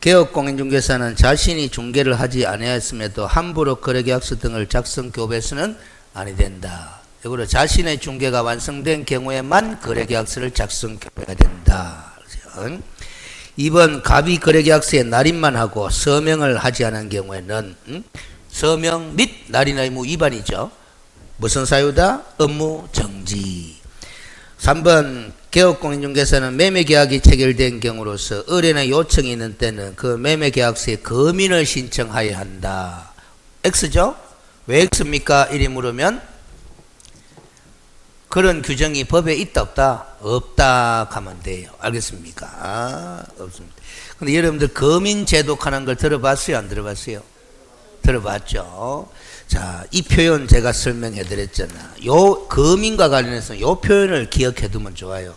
개업공인중개사는 자신이 중개를 하지 아니하였음에도 함부로 거래계약서 등을 작성 교배서는 아니 된다. 이거로 자신의 중개가 완성된 경우에만 거래계약서를 작성 교배가 된다. 2번 갑이 거래계약서에 날인만 하고 서명을 하지 않은 경우에는 서명 및 날인 의무 위반이죠. 무슨 사유다? 업무 정지. 3번 개업공인중개사는 매매계약이 체결된 경우로서 의뢰나 요청이 있는 때는 그 매매계약서에 검인을 신청하여야 한다. X죠? 왜 X입니까? 이리 물으면 그런 규정이 법에 있다 없다? 없다 하면 돼요. 알겠습니까? 없습니다. 근데 여러분들 검인제도 하는 걸 들어봤어요? 안 들어봤어요? 들어봤죠? 자, 이 표현 제가 설명해 드렸잖아. 요 검인과 관련해서 요 표현을 기억해 두면 좋아요.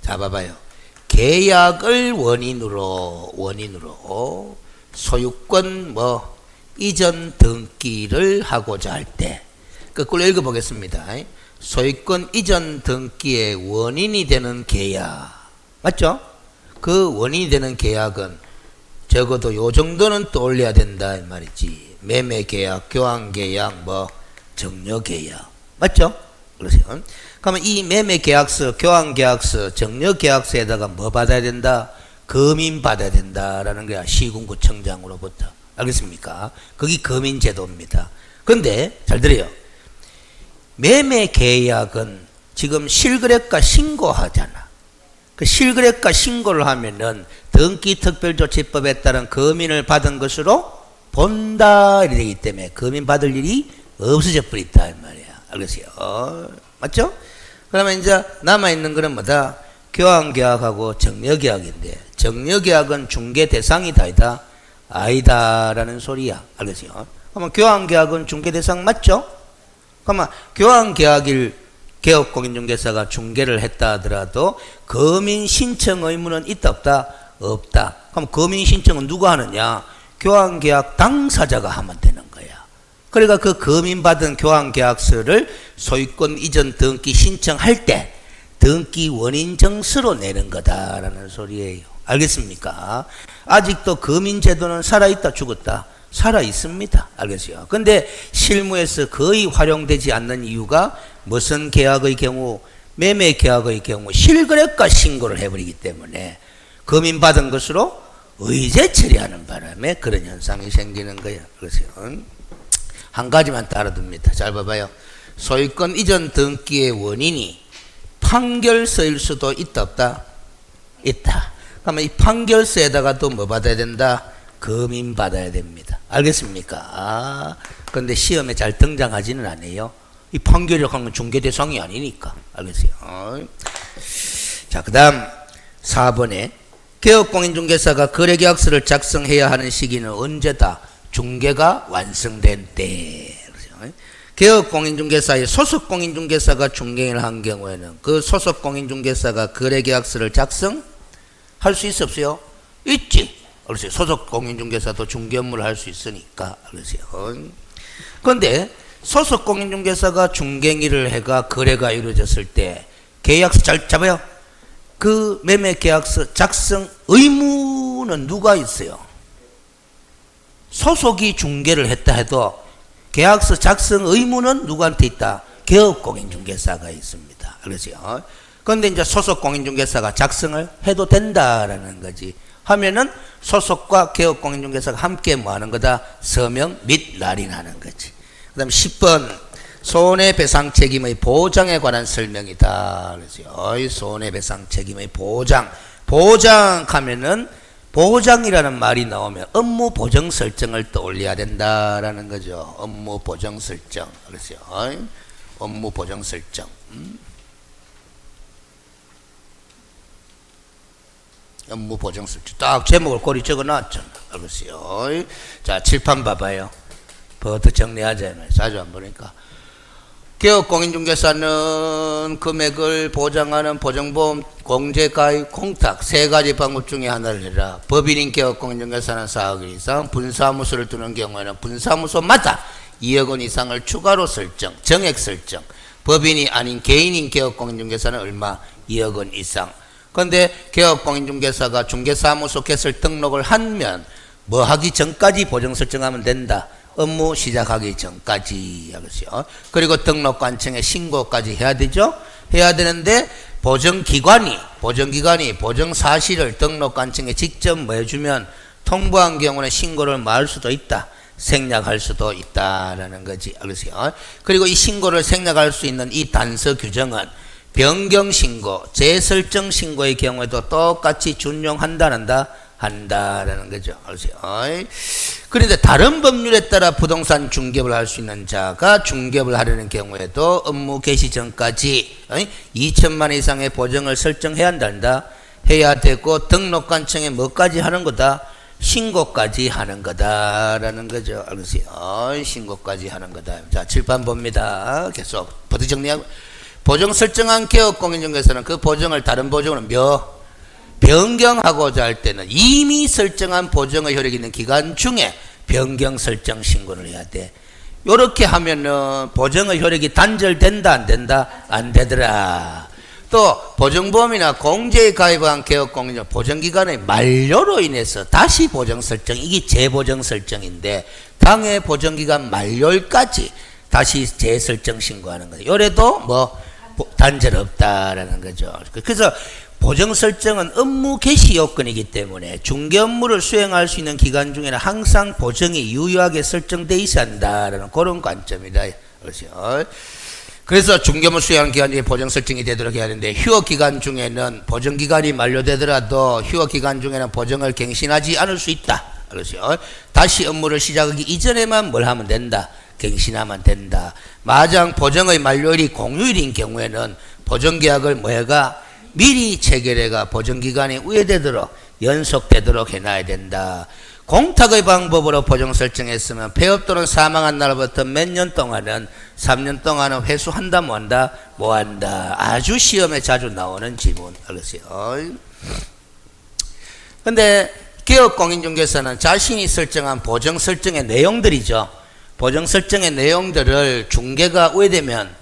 자, 봐봐요. 계약을 원인으로 소유권 이전 등기를 하고자 할 때 거꾸로 읽어 보겠습니다. 소유권 이전 등기의 원인이 되는 계약. 맞죠? 그 원인이 되는 계약은 적어도 요 정도는 떠올려야 된다 이 말이지. 매매계약, 교환계약, 정려계약. 맞죠? 그러세요. 그러면 이 매매계약서, 교환계약서, 정려계약서에다가 뭐 받아야 된다? 검인 받아야 된다라는 거야. 시군구청장으로부터. 알겠습니까? 그게 검인제도입니다. 근데 잘 들어요. 매매계약은 지금 실거래가 신고하잖아. 그 실거래가 신고를 하면은 등기특별조치법에 따른 검인을 받은 것으로 본다 이렇게 되기 때문에 검인 받을 일이 없어져 버렸다 이 말이야. 알겠어요? 맞죠? 그러면 이제 남아있는 거는 뭐다? 교환계약하고 정려계약인데 정려계약은 중개 대상이다 아니다? 아니다라는 소리야. 알겠어요? 그러면 교환계약은 중개 대상 맞죠? 그러면 교환계약일 개업공인중개사가 중개를 했다 하더라도 검인 신청 의무는 있다 없다? 없다. 그럼 검인 신청은 누가 하느냐? 교환계약 당사자가 하면 되는 거야. 그러니까 그 검인받은 교환계약서를 소유권 이전 등기 신청할 때 등기 원인정서로 내는 거다라는 소리예요. 알겠습니까? 아직도 검인제도는 살아있다 죽었다? 살아있습니다. 알겠어요? 근데 실무에서 거의 활용되지 않는 이유가 무슨 계약의 경우? 매매계약의 경우 실거래가 신고를 해버리기 때문에 검인받은 것으로 의제 처리하는 바람에 그런 현상이 생기는 거예요. 그래서 한 가지만 따라둡니다. 잘 봐봐요. 소유권 이전 등기의 원인이 판결서일 수도 있다 없다? 있다. 그러면 이 판결서에다가 또 뭐 받아야 된다? 검인 받아야 됩니다. 알겠습니까? 그런데 시험에 잘 등장하지는 않아요. 이 판결이라고 하는 건 중개 대상이 아니니까. 알겠어요? 자, 그 다음 4번에 개업공인중개사가 거래계약서를 작성해야 하는 시기는 언제다? 중개가 완성된 때. 개업공인중개사의 소속공인중개사가 중개를 한 경우에는 그 소속공인중개사가 거래계약서를 작성할 수 있어 없어요? 있지. 그래서 소속공인중개사도 중개 업무를 할 수 있으니까. 그런데 소속공인중개사가 중개일을 해가 거래가 이루어졌을 때 계약서 잘 잡아요. 그 매매계약서 작성 의무는 누가 있어요? 소속이 중개를 했다 해도 계약서 작성 의무는 누구한테 있다? 개업공인중개사가 있습니다. 알겠어요? 그런데 이제 소속공인중개사가 작성을 해도 된다라는 거지. 하면은 소속과 개업공인중개사가 함께 뭐 하는 거다? 서명 및 날인하는 거지. 그 다음 10번 손해배상 책임의 보장에 관한 설명이다. 그래서 손해배상 책임의 보장. 보장하면은 보장이라는 말이 나오면 업무 보정 설정을 떠올려야 된다라는 거죠. 업무 보정 설정. 그래서 업무 보정 설정. 업무 보정 설정. 딱 제목을 꼬리 적어 놨잖아. 알겠어요? 자, 칠판 봐봐요. 버터 정리하자. 자주 안 보니까. 개업공인중개사는 금액을 보장하는 보증보험, 공제가입, 공탁 세 가지 방법 중에 하나를 해라. 법인인 개업공인중개사는 4억 원 이상, 분사무소를 두는 경우에는 분사무소마다 2억 원 이상을 추가로 설정, 정액 설정. 법인이 아닌 개인인 개업공인중개사는 얼마? 2억 원 이상. 그런데 개업공인중개사가 중개사무소 개설 등록을 하면 뭐 하기 전까지 보정 설정하면 된다. 업무 시작하기 전까지 하겠어요. 그리고 등록관청에 신고까지 해야 되죠. 해야 되는데 보정기관이 보정 사실을 등록관청에 직접 뭐 해주면 통보한 경우는 신고를 말 수도 있다. 생략할 수도 있다라는 거지. 알겠어요? 그리고 이 신고를 생략할 수 있는 이 단서 규정은 변경신고, 재설정신고의 경우에도 똑같이 준용한다는 거죠. 알겠어요? 그런데 다른 법률에 따라 부동산 중개업을 할 수 있는 자가 중개업을 하려는 경우에도 업무 개시 전까지 2천만 원 이상의 보정을 설정해야 한다. 해야 되고 등록관청에 뭐까지 하는 거다? 신고까지 하는 거다라는 거죠. 알겠어요? 신고까지 하는 거다. 자, 칠판 봅니다. 계속 버드 정리하고 보정 설정한 개업공인중개사는 그 보정을 다른 보정으로 변경하고자 할 때는 이미 설정한 보정의 효력이 있는 기간 중에 변경 설정 신고를 해야 돼. 요렇게 하면은 보정의 효력이 단절된다, 안 된다? 안 되더라. 또 보정보험이나 공제에 가입한 개업공인중 보정기간의 만료로 인해서 다시 보정 설정, 이게 재보정 설정인데 당해 보정기간 만료일까지 다시 재설정 신고하는 거예요. 요래도 뭐 단절 없다라는 거죠. 그래서 보정 설정은 업무 개시 요건이기 때문에 중개 업무를 수행할 수 있는 기간 중에는 항상 보정이 유효하게 설정돼 있어야 한다라는 그런 관점이다. 그래서 중개업무 수행하는 기간 중에 보정 설정이 되도록 해야 되는데 휴업 기간 중에는 보정 기간이 만료되더라도 휴업 기간 중에는 보정을 갱신하지 않을 수 있다. 그렇죠? 다시 업무를 시작하기 이전에만 뭘 하면 된다. 갱신하면 된다. 마장 보정의 만료일이 공휴일인 경우에는 보정계약을 뭐해가 미리 체결해가 보정기간이 우회되도록 연속되도록 해놔야 된다. 공탁의 방법으로 보정 설정했으면 폐업 또는 사망한 날부터 몇 년 동안은 3년 동안은 회수한다 뭐한다? 뭐한다. 아주 시험에 자주 나오는 지문. 알겠어요? 근데 개업공인중개사는 자신이 설정한 보정 설정의 내용들이죠. 보정 설정의 내용들을 중개가 우회되면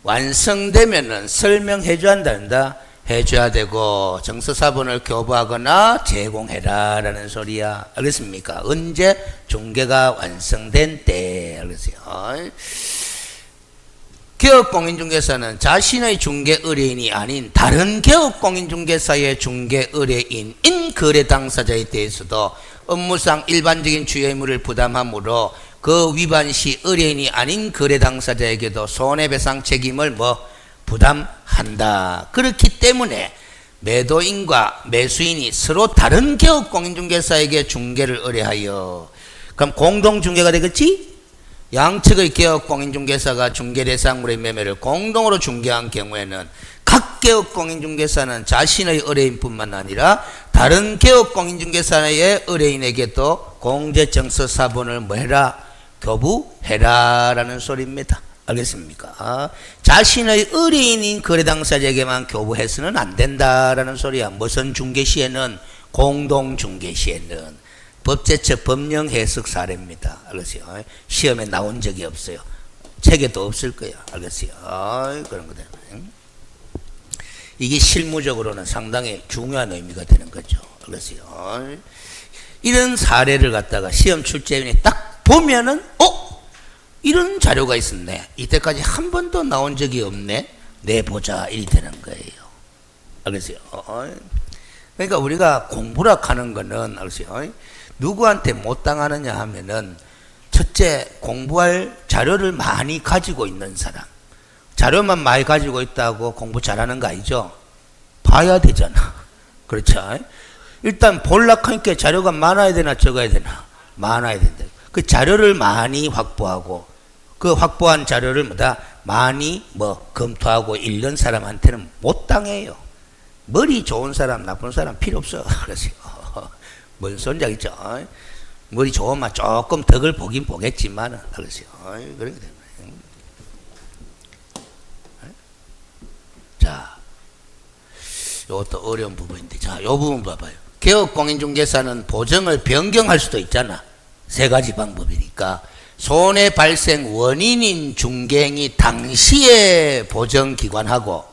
완성되면은 설명해 줘야 한다. 해줘야 되고 정서사본을 교부하거나 제공해라 라는 소리야. 알겠습니까? 언제? 중개가 완성된 때. 알겠어요? 개업공인중개사는 자신의 중개 의뢰인이 아닌 다른 개업공인중개사의 중개 의뢰인인 거래 당사자에 대해서도 업무상 일반적인 주요 의무를 부담하므로 그 위반 시 의뢰인이 아닌 거래 당사자에게도 손해배상 책임을 부담한다. 그렇기 때문에 매도인과 매수인이 서로 다른 개업공인중개사에게 중개를 의뢰하여 그럼 공동중개가 되겠지? 양측의 개업공인중개사가 중개 대상물의 매매를 공동으로 중개한 경우에는 각 개업공인중개사는 자신의 의뢰인뿐만 아니라 다른 개업공인중개사의 의뢰인에게도 공제증서사본을 뭐해라? 교부해라 라는 소리입니다. 알겠습니까? 자신의 의뢰인인 거래 당사자에게만 교부해서는 안 된다라는 소리야. 무슨 중개 시에는? 공동 중개 시에는. 법제처 법령 해석 사례입니다. 알겠어요? 시험에 나온 적이 없어요. 책에도 없을 거야. 알겠어요? 그런 거다. 이게 실무적으로는 상당히 중요한 의미가 되는 거죠. 알겠어요? 이런 사례를 갖다가 시험 출제위원이 딱 보면은 이런 자료가 있었네. 이때까지 한 번도 나온 적이 없네. 내보자 이리 되는 거예요. 알겠어요? 그러니까 우리가 공부라 하는 거는 알겠어요? 누구한테 못 당하느냐 하면은 첫째 공부할 자료를 많이 가지고 있는 사람. 자료만 많이 가지고 있다고 공부 잘하는 거 아니죠? 봐야 되잖아. 그렇죠? 일단 볼락하니까 자료가 많아야 되나 적어야 되나? 많아야 된다. 그 자료를 많이 확보하고 그 확보한 자료를 많이 검토하고 읽는 사람한테는 못 당해요. 머리 좋은 사람, 나쁜 사람 필요 없어. 그러세요. 뭔 소리인지 알겠죠? 머리 좋으면 조금 덕을 보긴 보겠지만, 그러세요. 그렇게 되는 거예요. 자, 이것도 어려운 부분인데, 자, 이 부분 봐봐요. 개업공인중개사는 보정을 변경할 수도 있잖아. 세 가지 방법이니까. 손해 발생 원인인 중개행위 당시에 보정기관하고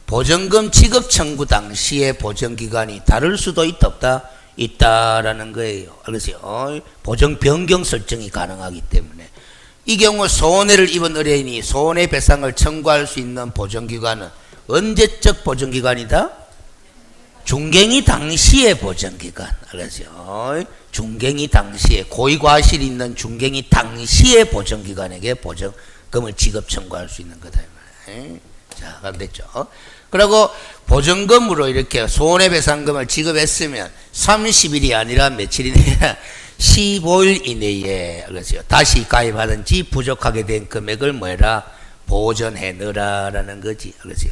보전금 지급 청구 당시의 보전기간이 다를 수도 있다 없다? 있다라는 거예요. 알겠어요? 보전 변경 설정이 가능하기 때문에 이 경우 손해를 입은 의뢰인이 손해배상을 청구할 수 있는 보전기간은 언제적 보전기간이다? 중갱이 당시의 보전기간. 알겠어요? 중갱이 당시에 고의과실이 있는 중갱이 당시의 보전기관에게 보전금을 지급 청구할 수 있는 거다. 자, 그럼 됐죠? 그리고 보전금으로 이렇게 손해배상금을 지급했으면 30일이 아니라 며칠이냐? 15일 이내에 그렇죠. 다시 가입하든지 부족하게 된 금액을 뭐해라? 보전해 넣으라라는 거지. 그렇죠.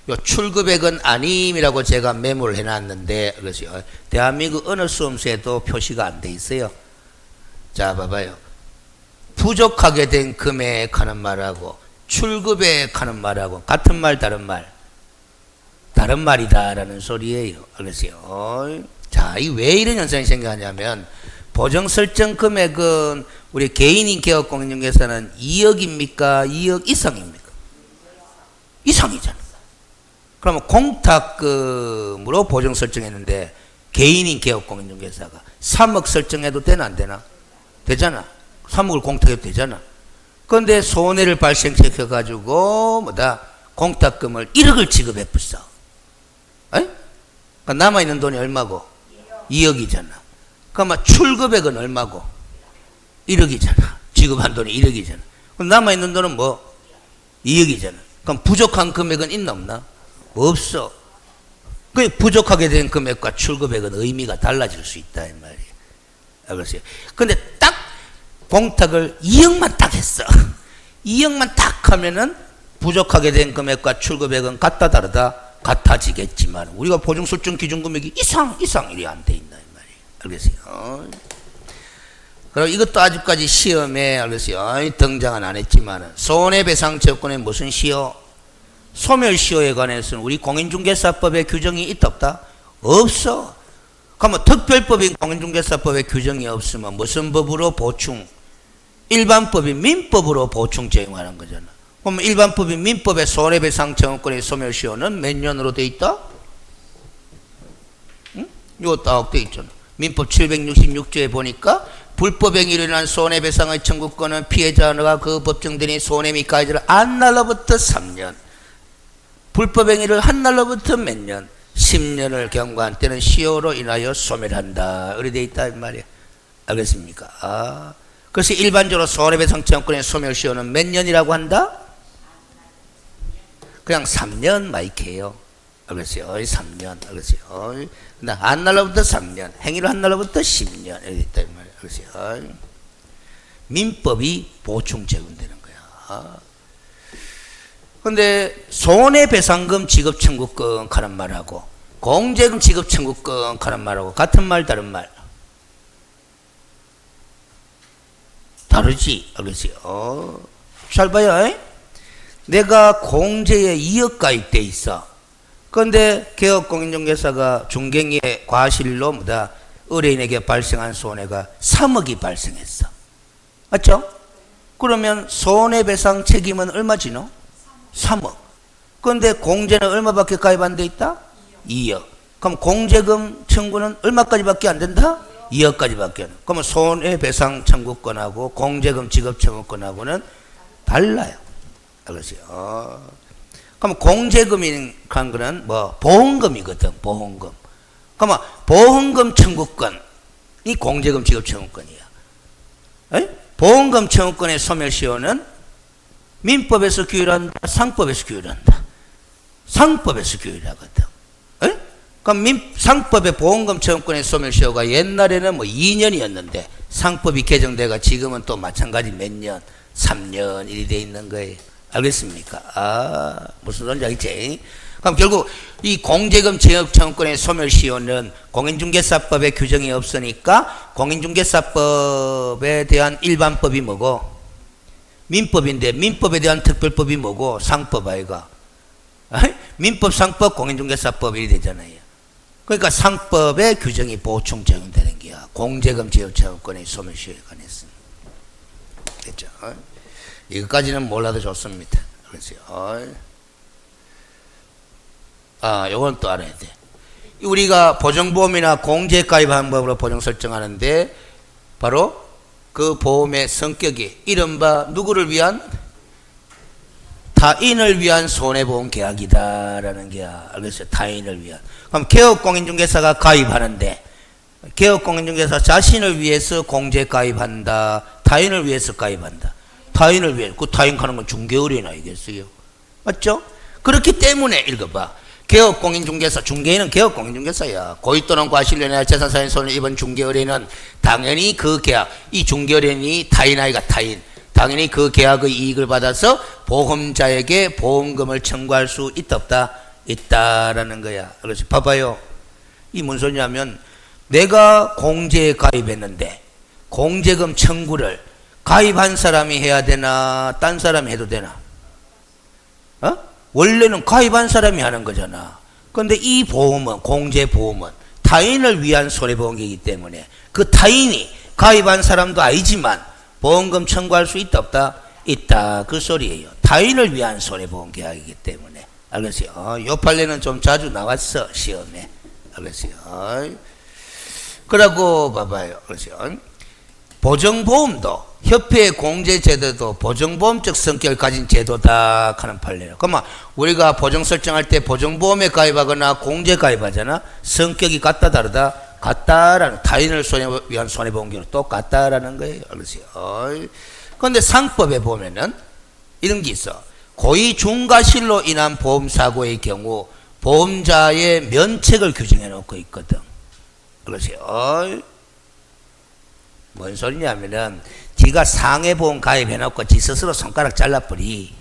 요 출금액은 아님이라고 제가 메모를 해놨는데, 그렇죠. 대한민국 어느 수험서에도 표시가 안 돼 있어요. 자, 봐봐요. 부족하게 된 금액 하는 말하고 출금액 하는 말하고 같은 말 다른 말? 다른 말이다라는 소리예요. 알겠어요? 자, 이 왜 이런 현상이 생겨나냐면 보정 설정 금액은 우리 개인인 개업 공인중개사는 2억입니까? 2억 이상입니까? 이상이잖아. 그러면 공탁금으로 보정 설정했는데 개인인 개업 공인중개사가 3억 설정해도 되나 안 되나? 되잖아. 3억을 공탁해도 되잖아. 그런데 손해를 발생시켜 가지고 뭐다? 공탁금을 1억을 지급해 붙어. 그러니까 남아있는 돈이 얼마고? 2억이잖아. 그러면 출금액은 얼마고? 1억이잖아. 지급한 돈이 1억이잖아. 그럼 남아있는 돈은 뭐? 2억이잖아. 그럼 부족한 금액은 있나 없나? 없어. 그 부족하게 된 금액과 출금액은 의미가 달라질 수 있다 이 말이에요. 알겠어요? 근데 딱 공탁을 2억만 딱 했어. 2억만 딱 하면은 부족하게 된 금액과 출금액은 같다 다르다? 같아지겠지만 우리가 보증 설정 기준 금액이 이상 이리 안 돼 있나 이 말이에요. 알겠어요? 그럼 이것도 아직까지 시험에 알겠어요? 등장은 안 했지만 손해배상 채권에 무슨 시효? 소멸시효에 관해서는 우리 공인중개사법에 규정이 있다 없다? 없어. 그러면 특별법인 공인중개사법에 규정이 없으면 무슨 법으로 보충? 일반법인 민법으로 보충 적용하는 거잖아. 그럼 일반법인 민법의 손해배상 청구권의 소멸시효는 몇 년으로 돼 있다? 응? 이거 딱 돼 있잖아. 민법 766조에 보니까 불법 행위로 인한 손해배상의 청구권은 피해자가 그 법정되니 손해 및 가해자를 한 날로부터 3년, 불법 행위를 한 날로부터 몇 년, 10년을 경과한 때는 시효로 인하여 소멸한다. 이렇게 돼 있다 이 말이야. 알겠습니까? 그래서 일반적으로 손해배상 청구권의 소멸시효는 몇 년이라고 한다? 그냥 3년 마이크예요. 알겠어요? 3년. 알겠어요? 한 날로부터 3년, 행위를 한 날로부터 10년 이렇게 있다 이 말이야. 알겠어요? 민법이 보충 적용되는 거야. 근데 손해배상금 지급 청구권 하는 말하고 공제금 지급 청구권 하는 말하고 같은 말 다른 말? 다르지. 알겠어요? 잘 봐요. 내가 공제에 2억 가입돼 있어. 그런데 개업공인중개사가 중갱이의 과실로 뭐다? 의뢰인에게 발생한 손해가 3억이 발생했어. 맞죠? 그러면 손해배상 책임은 얼마 지노? 3억. 그런데 공제는 얼마밖에 가입 안 돼 있다? 2억. 그럼 공제금 청구는 얼마까지밖에 안 된다? 2억까지밖에 안 돼. 그러면 손해배상 청구권하고 공제금 지급 청구권하고는 달라요. 알겠어요? 그럼 공제금이란 거는 뭐 보험금이거든. 보험금. 그러면 보험금 청구권이 공제금 지급 청구권이야. 보험금 청구권의 소멸시효는 민법에서 규율한다, 상법에서 규율한다. 상법에서 규율하거든. 그럼 상법의 보험금 청구권의 소멸시효가 옛날에는 뭐 2년이었는데 상법이 개정돼가 지금은 또 마찬가지 몇 년? 3년 이리 돼 있는 거예요. 알겠습니까? 무슨 소리인지 알겠지? 그럼 결국 이 공제금 지급 청구권의 소멸시효는 공인중개사법에 규정이 없으니까 공인중개사법에 대한 일반법이 뭐고? 민법인데 민법에 대한 특별법이 뭐고? 상법 아이가? 민법, 상법, 공인중개사법 이리 되잖아요. 그러니까 상법의 규정이 보충 적용되는 게야. 공제금 지급 청구권의 소멸시효에 관해서. 됐죠? 이것까지는 몰라도 좋습니다. 그렇죠? 요건 또 알아야 돼. 우리가 보정보험이나 공제가입 방법으로 보정 설정하는데 바로 그 보험의 성격이 이른바 누구를 위한? 타인을 위한 손해보험 계약이다라는 계약. 알겠어요? 타인을 위한. 그럼 개업공인중개사가 가입하는데 개업공인중개사 자신을 위해서 공제 가입한다. 타인을 위해서 가입한다. 타인을 위해. 그 타인 가는 건 중개의뢰인 아니겠어요? 맞죠? 그렇기 때문에 읽어봐. 개업공인중개사, 중개인은 개업공인중개사야. 고의 또는 과실료나 재산상의 손해를 입은 중개의뢰인은 당연히 그 계약, 이 중개의뢰인이 타인 아이가 타인. 당연히 그 계약의 이익을 받아서 보험자에게 보험금을 청구할 수 있다 없다? 있다라는 거야. 그래서 봐봐요. 이 뭔 소리냐면 내가 공제에 가입했는데 공제금 청구를 가입한 사람이 해야 되나 딴 사람이 해도 되나? 원래는 가입한 사람이 하는 거잖아. 그런데 이 보험은 공제보험은 타인을 위한 손해보험이기 때문에 그 타인이 가입한 사람도 아니지만 보험금 청구할 수 있다 없다? 있다. 그 소리예요. 타인을 위한 손해보험 계약이기 때문에. 알겠어요? 요 판례는 좀 자주 나왔어. 시험에. 알겠어요? 그러고 봐봐요. 알겠어요? 보정보험도 협회의 공제제도도 보정보험적 성격을 가진 제도다 하는 판례예요. 그러면 우리가 보정 설정할 때 보정보험에 가입하거나 공제 가입하잖아. 성격이 같다 다르다? 같다라는 타인을 위한 손해보험계는 똑같다라는 거예요. 알겠어요? 그런데 상법에 보면은 이런 게 있어. 고의 중과실로 인한 보험사고의 경우 보험자의 면책을 규정해 놓고 있거든. 그러세요? 뭔 소리냐면은 지가 상해보험 가입해 놓고 지 스스로 손가락 잘라버리.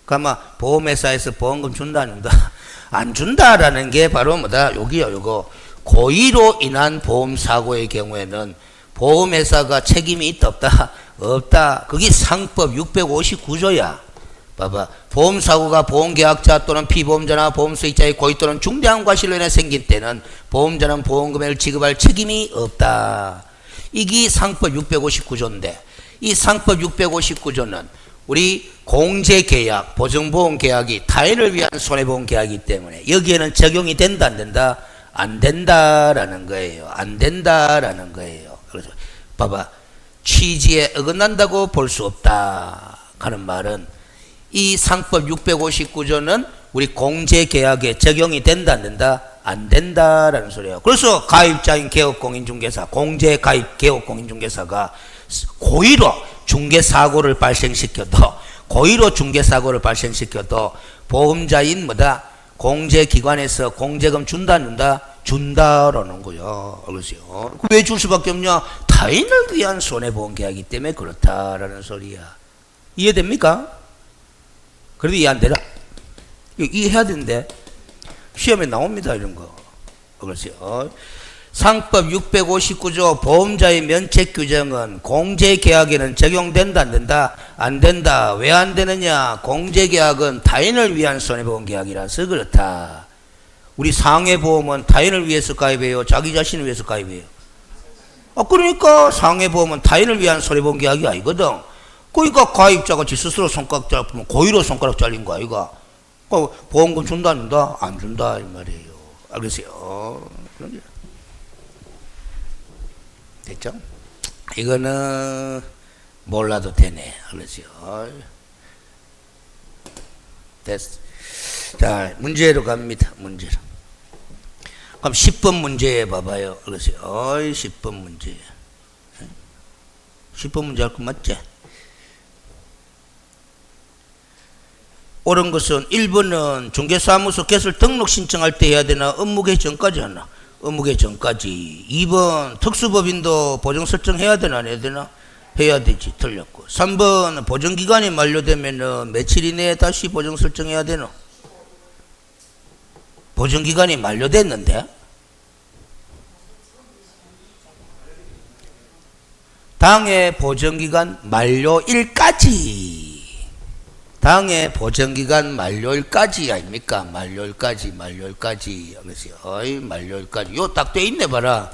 그러면 보험회사에서 보험금 준다 안 준다? 안 준다라는 게 바로 뭐다? 여기요, 요거. 고의로 인한 보험사고의 경우에는 보험회사가 책임이 있다 없다? 없다. 그게 상법 659조야. 봐봐. 보험사고가 보험계약자 또는 피보험자나 보험수익자의 고의 또는 중대한 과실로 인해 생긴 때는 보험자는 보험금액을 지급할 책임이 없다. 이게 상법 659조인데 이 상법 659조는 우리 공제계약, 보정보험계약이 타인을 위한 손해보험계약이기 때문에 여기에는 적용이 된다 안 된다? 안 된다라는 거예요. 안 된다라는 거예요. 그래서 봐봐. 취지에 어긋난다고 볼 수 없다 하는 말은 이 상법 659조는 우리 공제계약에 적용이 된다 안 된다? 안 된다라는 소리예요. 그래서 가입자인 개업공인중개사, 공제가입 개업공인중개사가 고의로 중개사고를 발생시켜도 보험자인 뭐다? 공제기관에서 공제금 준다 안 준다? 준다라는 거야. 알겠어요? 왜 줄 수밖에 없냐? 타인을 위한 손해보험계약이기 때문에 그렇다라는 소리야. 이해됩니까? 그래도 이해 안 되나? 이해해야 되는데 시험에 나옵니다 이런 거. 그렇죠? 상법 659조 보험자의 면책 규정은 공제계약에는 적용된다 안 된다? 안 된다. 왜 안 되느냐? 공제계약은 타인을 위한 손해보험계약이라서 그렇다. 우리 상해보험은 타인을 위해서 가입해요? 자기 자신을 위해서 가입해요? 그러니까 상해보험은 타인을 위한 손해보험계약이 아니거든. 그러니까 가입자가 지 스스로 손가락 잘리면 고의로 손가락 잘린 거 아이가? 보험금 준다 안 준다? 안 준다 이 말이에요. 알겠어요? 됐죠? 이거는 몰라도 되네. 알겠어요? 됐어. 자, 문제로 갑니다. 문제로. 그럼 10번 문제 봐봐요. 알겠어요? 10번 문제. 10번 문제 할 거 맞지? 옳은 것은 1번은 중개사무소 개설 등록 신청할 때 해야 되나? 업무개시 전까지 하나? 업무개시 전까지. 2번 특수법인도 보정 설정해야 되나 안 해야 되나? 해야 되지. 틀렸고. 3번 보정기간이 만료되면 며칠 이내에 다시 보정 설정해야 되나? 보정기간이 만료됐는데? 당해 보정기간 만료일까지. 당해 보정기간 만료일까지 아닙니까? 만료일까지. 알겠어요? 만료일까지. 요 딱 돼 있네 봐라.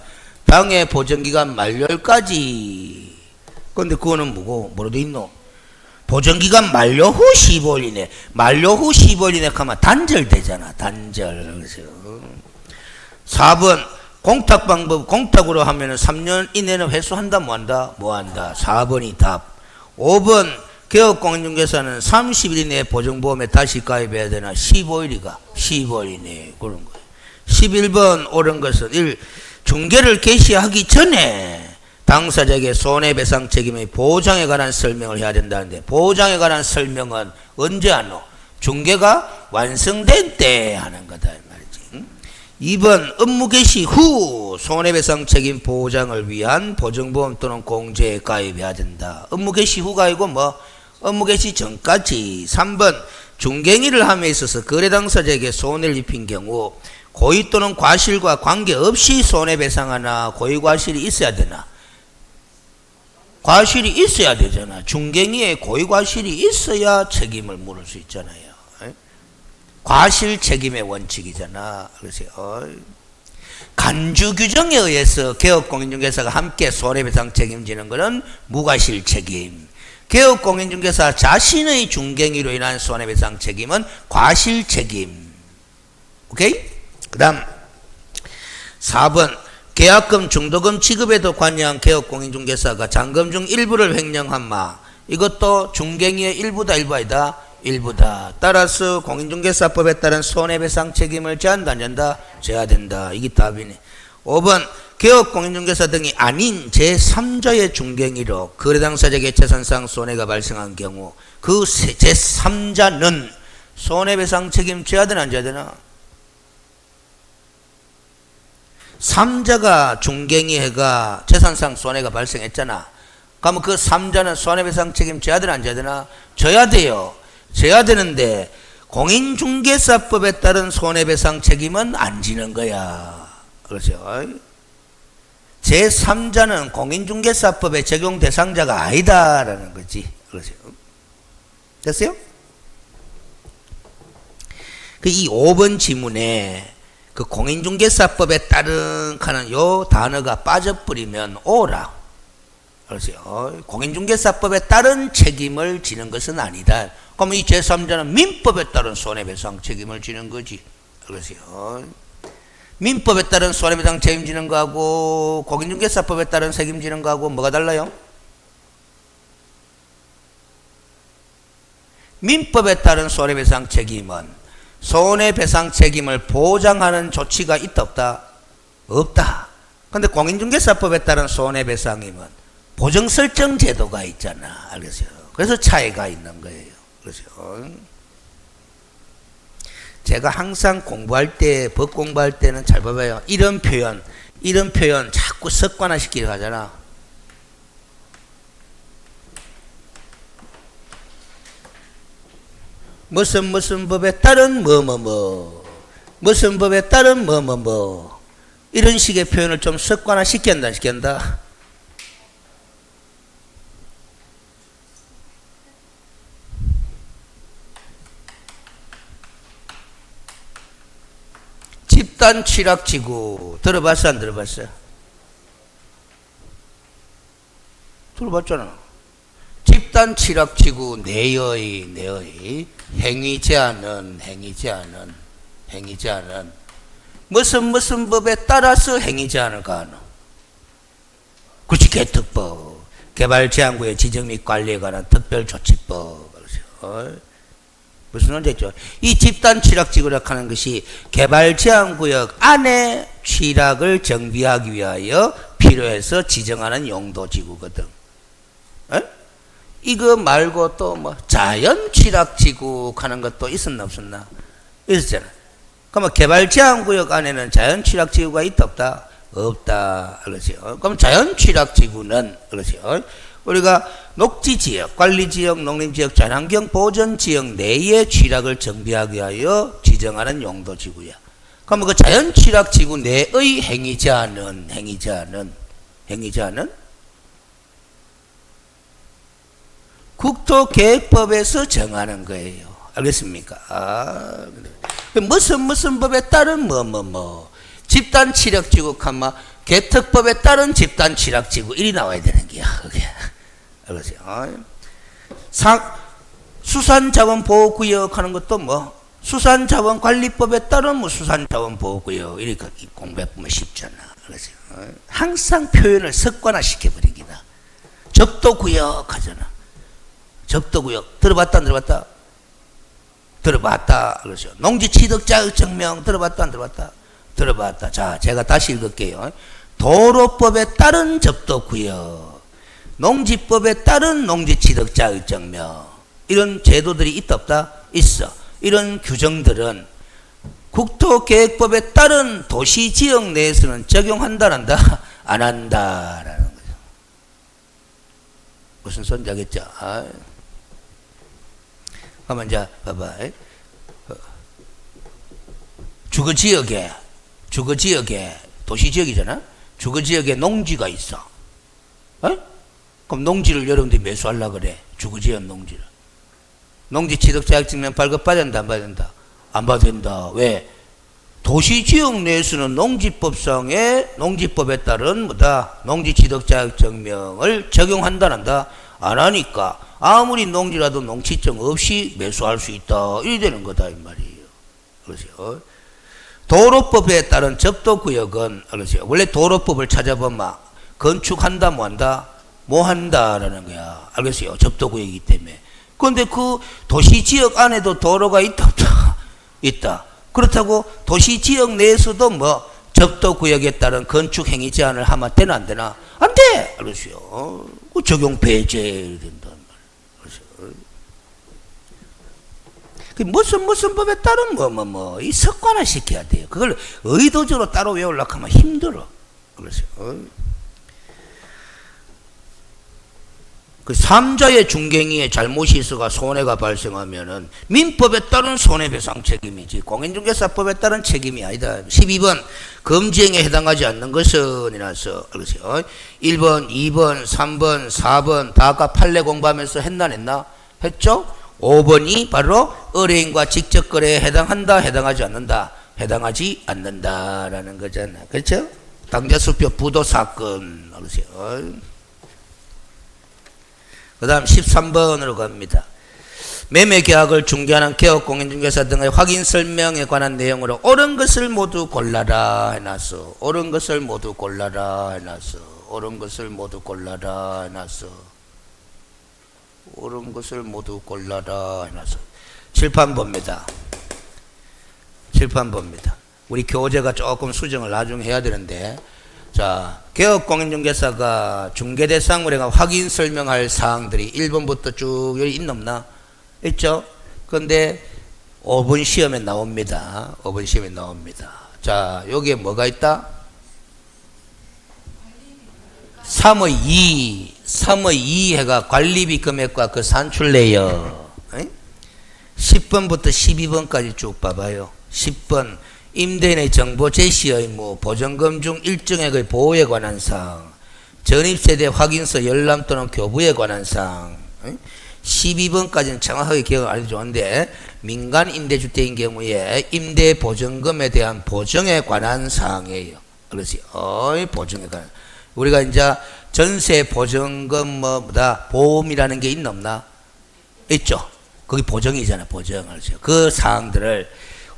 당해 보정기간 만료일까지. 근데 그거는 뭐고? 뭐로 돼 있노? 보정기간 만료 후 15일 이내. 만료 후 15일 이내 하면 단절되잖아. 단절. 4번 공탁 방법. 공탁으로 하면 3년 이내는 회수한다 뭐한다? 뭐한다. 4번이 답. 5번 개업공인중개사는 30일 이내에 보증보험에 다시 가입해야 되나? 15일이가 15일 이내에 그런 거예요. 11번 옳은 것은 1. 중개를 개시하기 전에 당사자에게 손해배상 책임의 보장에 관한 설명을 해야 된다는데, 보장에 관한 설명은 언제 하노? 중개가 완성된 때 하는 거다 이 말이지. 2번 업무 개시 후 손해배상 책임 보장을 위한 보증보험 또는 공제에 가입해야 된다. 업무 개시 후가 아니고 뭐 업무 개시 전까지. 3번 중개행위를 함에 있어서 거래 당사자에게 손해를 입힌 경우 고의 또는 과실과 관계없이 손해배상하나 고의 과실이 있어야 되나? 과실이 있어야 되잖아. 중개행위에 고의 과실이 있어야 책임을 물을 수 있잖아요. 과실 책임의 원칙이잖아. 그래서 간주 규정에 의해서 개업공인중개사가 함께 손해배상 책임지는 것은 무과실 책임. 개업공인중개사 자신의 중개행위로 인한 손해배상 책임은 과실 책임. 오케이? 그 다음 4번 계약금 중도금 지급에도 관여한 개업공인중개사가 잔금 중 일부를 횡령한마. 이것도 중개행위의 일부다 일부 아니다? 일부다. 따라서 공인중개사법에 따른 손해배상 책임을 져한다 안 져한다? 져야 된다. 이게 답이네. 5번 개업공인중개사 등이 아닌 제3자의 중개행위로 거래 당사자에게 재산상 손해가 발생한 경우 그 제3자는 손해배상 책임 져야 되나 안 져야 되나? 3자가 중개행위 해가 재산상 손해가 발생했잖아. 그러면 그 3자는 손해배상 책임 져야 되나 안 져야 되나? 져야 돼요. 져야 되는데 공인중개사법에 따른 손해배상 책임은 안 지는 거야. 그렇죠? 제3자는 공인중개사법의 적용 대상자가 아니다라는 거지. 그렇죠? 됐어요? 이 5번 지문에 그 공인중개사법에 따른 하는 요 단어가 빠져버리면 오라. 그렇죠? 공인중개사법에 따른 책임을 지는 것은 아니다. 그럼 이 제3자는 민법에 따른 손해배상 책임을 지는 거지. 그렇죠? 민법에 따른 손해배상 책임지는 거하고 공인중개사법에 따른 책임지는 거하고 뭐가 달라요? 민법에 따른 손해배상 책임은 손해배상 책임을 보장하는 조치가 있다 없다? 없다. 근데 공인중개사법에 따른 손해배상임은 보정설정 제도가 있잖아. 알겠어요? 그래서 차이가 있는 거예요. 그렇죠? 제가 항상 공부할 때, 법 공부할 때는 잘 봐봐요. 이런 표현 자꾸 습관화 시키려고 하잖아. 무슨 법에 따른 무슨 법에 따른 이런 식의 표현을 좀 습관화 시킨다 안 시킨다? 집단 취락지구 들어봤어 안 들어봤어? 들어봤잖아. 집단 취락지구 내의 행위지 않은 무슨 법에 따라서 행위지 않을까 하노? 그렇지. 개특법, 개발제한구역 지정 및 관리에 관한 특별조치법. 그렇죠? 무슨 문제죠? 이 집단 취락지구라 하는 것이 개발제한구역 안에 취락을 정비하기 위하여 필요해서 지정하는 용도지구거든. 에? 이거 말고 또 뭐 자연 취락지구 하는 것도 있었나 없었나? 있었잖아. 그러면 개발제한구역 안에는 자연 취락지구가 있다 없다? 없다. 그렇죠? 그럼 자연 취락지구는 그렇죠? 우리가 녹지지역, 관리지역, 농림지역, 자연환경 보전지역 내에 취락을 정비하기 위하여 지정하는 용도지구야. 그러면 그 자연 취락지구 내의 행위자는 국토계획법에서 정하는 거예요. 알겠습니까? 무슨 법에 따른 집단 취락지구 하면 개특법에 따른 집단 취락지구 일이 나와야 되는 거야. 그게. 알겠어요? 수산자원보호구역 하는 것도 뭐 수산자원관리법에 따른 뭐 수산자원보호구역 이렇게 공부해보면 쉽잖아. 그래서 항상 표현을 습관화시켜버리기다. 접도구역 하잖아. 접도구역 들어봤다 안 들어봤다? 들어봤다. 그렇죠. 농지취득자격증명 들어봤다 안 들어봤다? 들어봤다. 자, 제가 다시 읽을게요. 도로법에 따른 접도구역, 농지법에 따른 농지취득자격증명, 이런 제도들이 있다 없다? 있어. 이런 규정들은 국토계획법에 따른 도시지역 내에서는 적용한다란다? 안 한다라는 거죠. 무슨 소리인지 알겠죠? 그러면 이제 봐봐. 주거지역에 도시지역이잖아. 주거지역에 농지가 있어. 그럼 농지를 여러분들이 매수하려고 그래. 주거지역 농지를. 농지취득자격증명 발급받아야 된다 안 받아야 된다? 안 받아야 된다. 왜? 도시지역 내에서는 농지법상의 농지법에 따른 뭐다? 농지취득자격증명을 적용한다는다? 안 하니까 아무리 농지라도 농지증 없이 매수할 수 있다. 이래 되는 거다 이 말이에요. 그렇죠? 도로법에 따른 접도구역은 그렇죠? 원래 도로법을 찾아보면 건축한다 뭐 한다? 뭐 한다라는 거야. 알겠어요? 접도구역이기 때문에. 그런데 그 도시지역 안에도 도로가 있다 없다? 있다. 그렇다고 도시지역 내에서도 뭐 접도구역에 따른 건축행위 제한을 하면 되나 안 되나? 안 돼! 알겠어요? 적용 배제 된단 말이에요. 무슨 법에 따른 이 습관화 시켜야 돼요. 그걸 의도적으로 따로 외우려고 하면 힘들어. 그래서 그 삼자의 중갱이에 잘못이 있어가 손해가 발생하면은 민법에 따른 손해배상 책임이지 공인중개사법에 따른 책임이 아니다. 12번 금지행위에 해당하지 않는 것은 이라서 1번, 2번, 3번, 4번 다 아까 판례 공부하면서 했나 안 했나? 했죠? 5번이 바로 의뢰인과 직접 거래에 해당한다, 해당하지 않는다? 해당하지 않는다라는 거잖아. 그렇죠? 당자수표 부도 사건. 그 다음 13번으로 갑니다. 매매계약을 중개하는 개업공인중개사 등의 확인 설명에 관한 내용으로 옳은 것을 모두 골라라 해놨어. 옳은 것을 모두 골라라 해놨어. 옳은 것을 모두 골라라 해놨어. 옳은 것을 모두 골라라 해놨어. 칠판 봅니다. 칠판 봅니다. 우리 교재가 조금 수정을 나중에 해야 되는데, 자, 개업공인중개사가 중개대상물에가 확인 설명할 사항들이 1번부터 쭉 여기 있나 없나? 있죠? 그런데 5번 시험에 나옵니다. 5번 시험에 나옵니다. 자, 여기에 뭐가 있다? 3의 2 해가 관리비 금액과 그 산출내역. 10번부터 12번까지 쭉 봐봐요. 10번 임대인의 정보 제시 의무, 보증금 중 일정액의 보호에 관한 사항, 전입세대 확인서 열람 또는 교부에 관한 사항. 12번까지는 정확하게 기억을 안 해도 좋은데, 민간 임대주택인 경우에 임대 보증금에 대한 보증에 관한 사항이에요. 그렇지? 보증에 관한. 우리가 이제 전세 보증금 보험이라는 게 있나 없나? 있죠? 거기 보증이잖아, 보증. 그 사항들을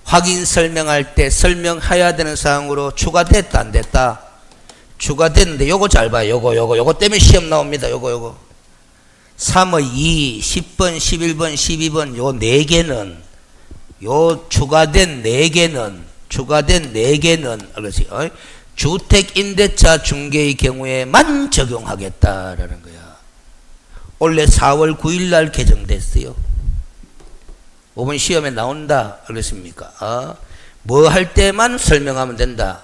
확인 설명할 때 설명해야 되는 사항으로 추가됐다 안 됐다? 추가됐는데 요거 잘 봐요. 요거 때문에 시험 나옵니다. 요거 3의 2, 10번, 11번, 12번 요 4개는 요 추가된 4개는 그렇지? 주택임대차 중개의 경우에만 적용하겠다라는 거야. 원래 4월 9일 날 개정됐어요. 5번 시험에 나온다. 알겠습니까? 뭐 할 때만 설명하면 된다.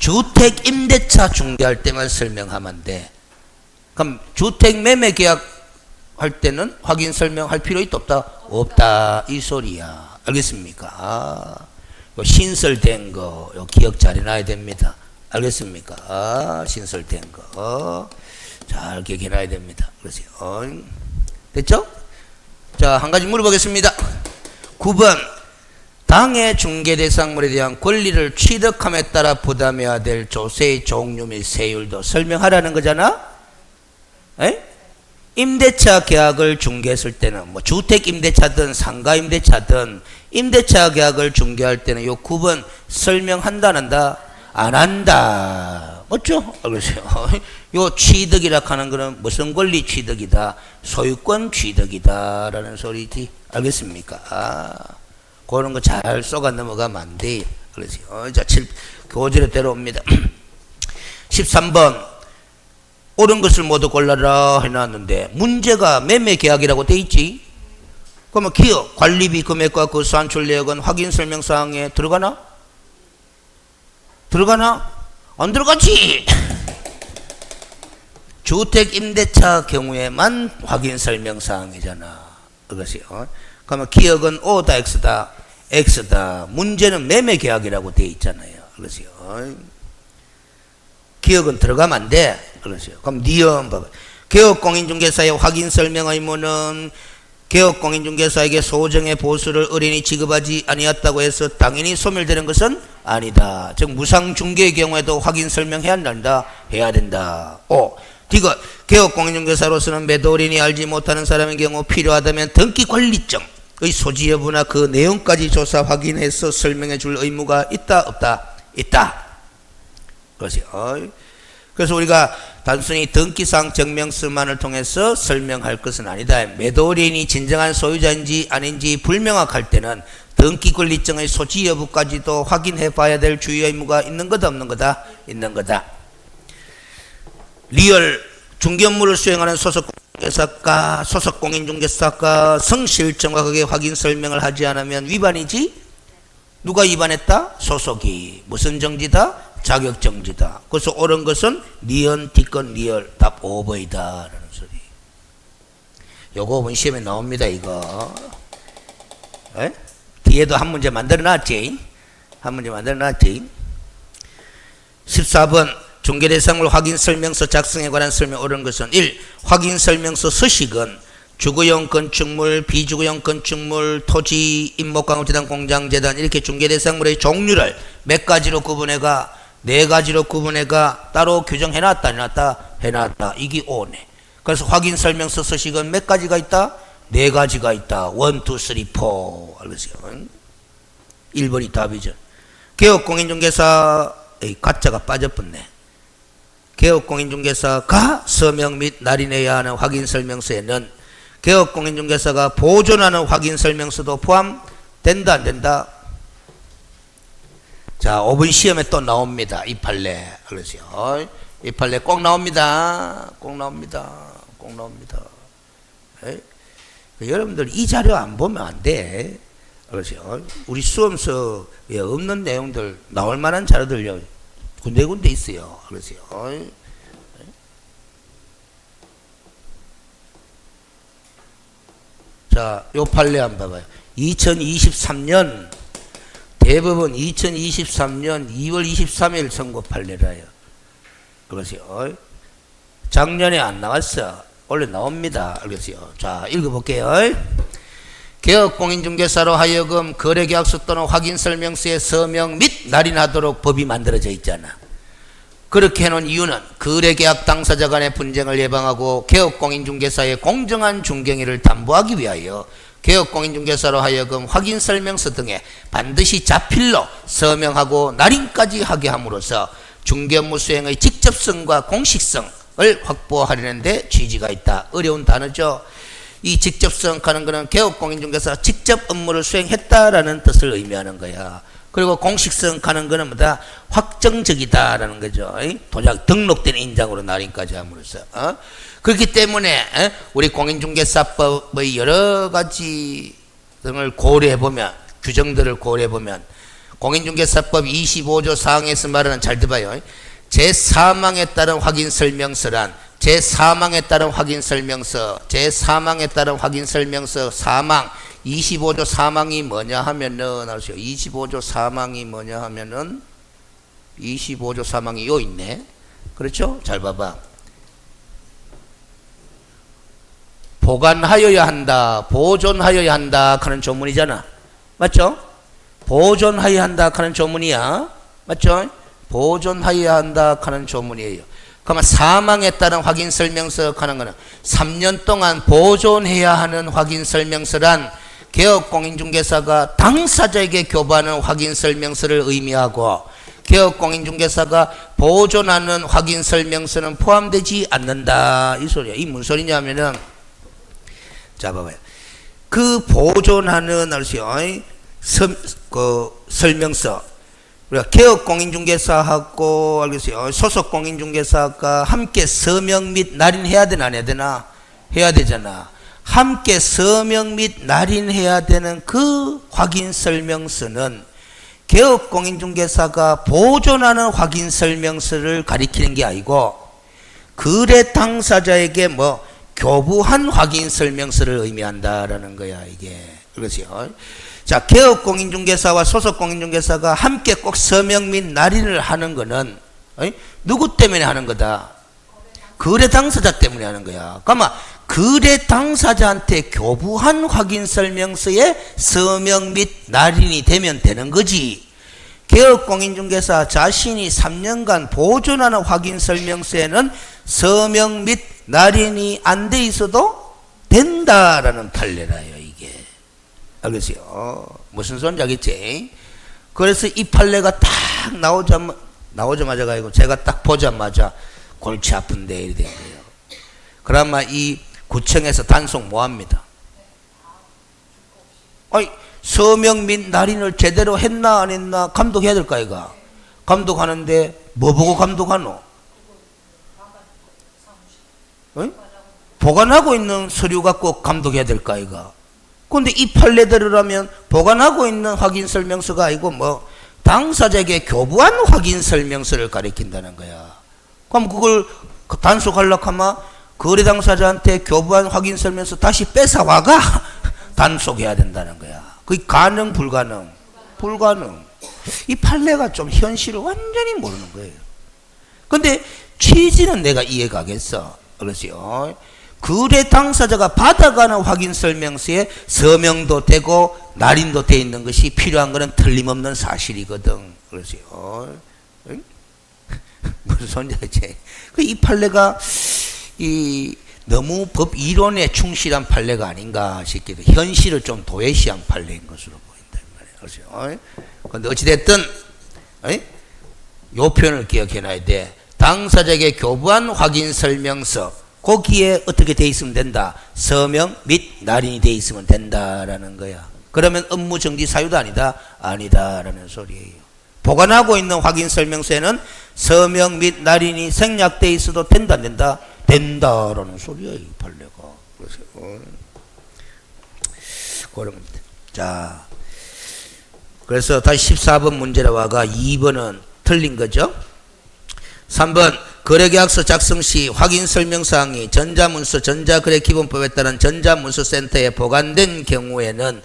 주택 임대차 중개할 때만 설명하면 돼. 그럼 주택 매매 계약 할 때는 확인 설명할 필요 있다 없다? 없다. 이 소리야. 알겠습니까? 신설된 거 기억 잘 해놔야 됩니다. 알겠습니까? 신설된 거 잘 기억해놔야 됩니다. 그러세요. 됐죠? 자, 한 가지 물어보겠습니다. 9번 당해 중개대상물에 대한 권리를 취득함에 따라 부담해야 될 조세의 종류 및 세율도 설명하라는 거잖아. 임대차 계약을 중개했을 때는 뭐 주택 임대차든 상가 임대차든 임대차 계약을 중개할 때는 요 9번 설명한다 안 한다? 안 한다. 맞죠? 그러세요. 요 취득이라 하는 거는 무슨 권리 취득이다? 소유권 취득이다라는 소리지. 알겠습니까? 그런 거 잘 쏘가 넘어가면 안 돼. 그러세요. 자, 교재로 데려옵니다. 13번. 옳은 것을 모두 골라라 해놨는데 문제가 매매 계약이라고 돼 있지. 그러면 기업 관리비 금액과 그 산출 내역은 확인 설명사항에 들어가나? 들어가나? 안 들어가지. 주택 임대차 경우에만 확인 설명사항이잖아. 그것이요. 그러면 기억은 O다 X다. X다. 문제는 매매 계약이라고 돼 있잖아요. 그것이요. 기억은 들어가면 안 돼. 그렇죠. 그럼 니은 봐봐. 개업공인중개사의 확인 설명 의무는 개업공인중개사에게 소정의 보수를 의뢰인이 지급하지 아니었다고 해서 당연히 소멸되는 것은 아니다. 즉 무상중개의 경우에도 확인 설명해야 한다. 해야 된다. D가 개업공인중개사로서는 매도 의뢰인이 알지 못하는 사람의 경우 필요하다면 등기관리증의 소지 여부나 그 내용까지 조사 확인해서 설명해 줄 의무가 있다 없다? 있다. 그렇죠. 그래서 우리가 단순히 등기상 증명서만을 통해서 설명할 것은 아니다. 매도 의뢰인이 진정한 소유자인지 아닌지 불명확할 때는 등기권리증의 소지 여부까지도 확인해 봐야 될 주의 의무가 있는 거다 없는 거다? 있는 거다. 리얼 중개업무를 수행하는 소속공인중개사가 소속공인중개사가 성실 정확하게 확인 설명을 하지 않으면 위반이지? 누가 위반했다? 소속이. 무슨 정지다? 자격정지다. 그래서 옳은 것은 니은, 뒷건, 리얼, 답 5번이다 라는 소리. 요거 본 시험에 나옵니다. 이거 에? 뒤에도 한 문제 만들어 놨지. 한 문제 만들어 놨지. 14번 중개대상물 확인설명서 작성에 관한 설명. 옳은 것은 1. 확인설명서 서식은 주거용 건축물, 비주거용 건축물, 토지, 임목광업재단, 공장재단 이렇게 중개대상물의 종류를 몇 가지로 구분해가? 4가지로 구분해가 따로 규정해놨다 해놨다? 해놨다. 이게 5네. 그래서 확인설명서 서식은 몇 가지가 있다? 4가지가 있다. 1, 2, 3, 4 알겠어요? 1번이 답이죠. 개업공인중개사의 가짜가 빠져버렸네. 개업공인중개사가 서명 및 날인해야 하는 확인설명서에는 개업공인중개사가 보존하는 확인설명서도 포함된다 안 된다? 자, 5번 시험에 또 나옵니다. 이 판례. 그러세요. 이 판례 꼭 나옵니다. 꼭 나옵니다. 꼭 나옵니다. 여러분들 이 자료 안 보면 안 돼. 그러세요. 우리 수험서에 없는 내용들 나올 만한 자료들 군데군데 있어요. 그러세요. 자, 요 판례 한번 봐봐요. 2023년 대법원 2023년 2월 23일 선고 판례라요. 그러세요. 작년에 안 나왔어. 원래 나옵니다. 알겠어요. 자, 읽어볼게요. 개업공인중개사로 하여금 거래계약서 또는 확인설명서에 서명 및 날인하도록 법이 만들어져 있잖아. 그렇게 해놓은 이유는 거래계약 당사자 간의 분쟁을 예방하고 개업공인중개사의 공정한 중개행위를 담보하기 위하여 개업공인중개사로 하여금 확인설명서 등에 반드시 자필로 서명하고 날인까지 하게 함으로써 중개업무 수행의 직접성과 공식성을 확보하려는 데 취지가 있다. 어려운 단어죠. 이 직접성 하는 것은 개업공인중개사가 직접 업무를 수행했다라는 뜻을 의미하는 거야. 그리고 공식성 하는 것은 뭐다? 확정적이다라는 거죠. 도장 등록된 인장으로 날인까지 함으로써. 그렇기 때문에 우리 공인중개사법의 여러 가지 등을 고려해보면, 규정들을 고려해보면 공인중개사법 25조 사항에서 말하는, 잘 들어봐요. 제4항에 따른 확인설명서란, 제4항에 따른 확인설명서, 제4항에 따른 확인설명서 4항 25조 4항이 뭐냐 하면은, 아시죠? 25조 4항이 뭐냐 하면은 25조 4항이 요 있네. 그렇죠? 잘 봐봐. 보관하여야 한다, 보존하여야 한다 하는 조문이잖아. 맞죠? 보존하여야 한다 하는 조문이야. 맞죠? 보존하여야 한다 하는 조문이에요. 그러면 사망에 따른 확인 설명서 하는 거는 3년 동안 보존해야 하는 확인 설명서란 개업공인중개사가 당사자에게 교부하는 확인 설명서를 의미하고 개업공인중개사가 보존하는 확인 설명서는 포함되지 않는다. 이 소리야. 이 무슨 소리냐면은 자 봐봐요. 그 보존하는 설명서 우리가 개업공인중개사하고 알겠어요. 소속공인중개사가 함께 서명 및 날인해야 되나 안 해야 되나? 해야 되잖아. 함께 서명 및 날인해야 되는 그 확인 설명서는 개업공인중개사가 보존하는 확인 설명서를 가리키는 게 아니고 거래 당사자에게 교부한 확인 설명서를 의미한다라는 거야 이게. 그렇죠? 자, 개업공인중개사와 소속공인중개사가 함께 꼭 서명 및 날인을 하는 거는 누구 때문에 하는 거다? 거래 당사자 때문에 하는 거야. 그러면 거래 당사자한테 교부한 확인 설명서에 서명 및 날인이 되면 되는 거지. 개업공인중개사 자신이 3년간 보존하는 확인 설명서에는 서명 및 날인이 안 돼 있어도 된다라는 판례라요 이게. 알겠어요? 무슨 소리인지 알겠지? 그래서 이 판례가 딱 나오자마자 가지고 제가 딱 보자마자 골치 아픈데 이래 된 거예요. 그러면 이 구청에서 단속 뭐합니다? 아니 서명 및 날인을 제대로 했나 안 했나 감독해야 될까 이가? 감독하는데 뭐 보고 감독하노? 보관하고 있는 서류 갖고 감독해야 될까 이가? 그런데 이 판례대로라면 보관하고 있는 확인 설명서가 아니고 당사자에게 교부한 확인 설명서를 가리킨다는 거야. 그럼 그걸 단속하려고 하면 거래 당사자한테 교부한 확인 설명서 다시 뺏어와가 단속해야 된다는 거야. 그게 가능 불가능? 불가능. 이 판례가 좀 현실을 완전히 모르는 거예요. 근데 취지는 내가 이해가겠어. 그렇지요. 거래 당사자가 받아가는 확인 설명서에 서명도 되고 날인도 돼 있는 것이 필요한 것은 틀림없는 사실이거든. 그렇지요. 무슨 소리지? 이 판례가 너무 법 이론에 충실한 판례가 아닌가 싶기도. 현실을 좀 도외시한 판례인 것으로 보인다 말이에요. 그런데 어찌됐든 요 표현을 기억해놔야 돼. 당사자에게 교부한 확인 설명서 거기에 어떻게 돼 있으면 된다. 서명 및 날인이 돼 있으면 된다라는 거야. 그러면 업무 정지 사유도 아니다라는 소리예요. 보관하고 있는 확인 설명서에는 서명 및 날인이 생략돼 있어도 된다 안 된다? 된다라는 소리야 이 판례가. 그래서 그런 겁니다. 자, 그래서 다시 14번 문제로 와가 2번은 틀린 거죠. 3번 거래계약서 작성 시 확인 설명사항이 전자문서 전자거래기본법에 따른 전자문서센터에 보관된 경우에는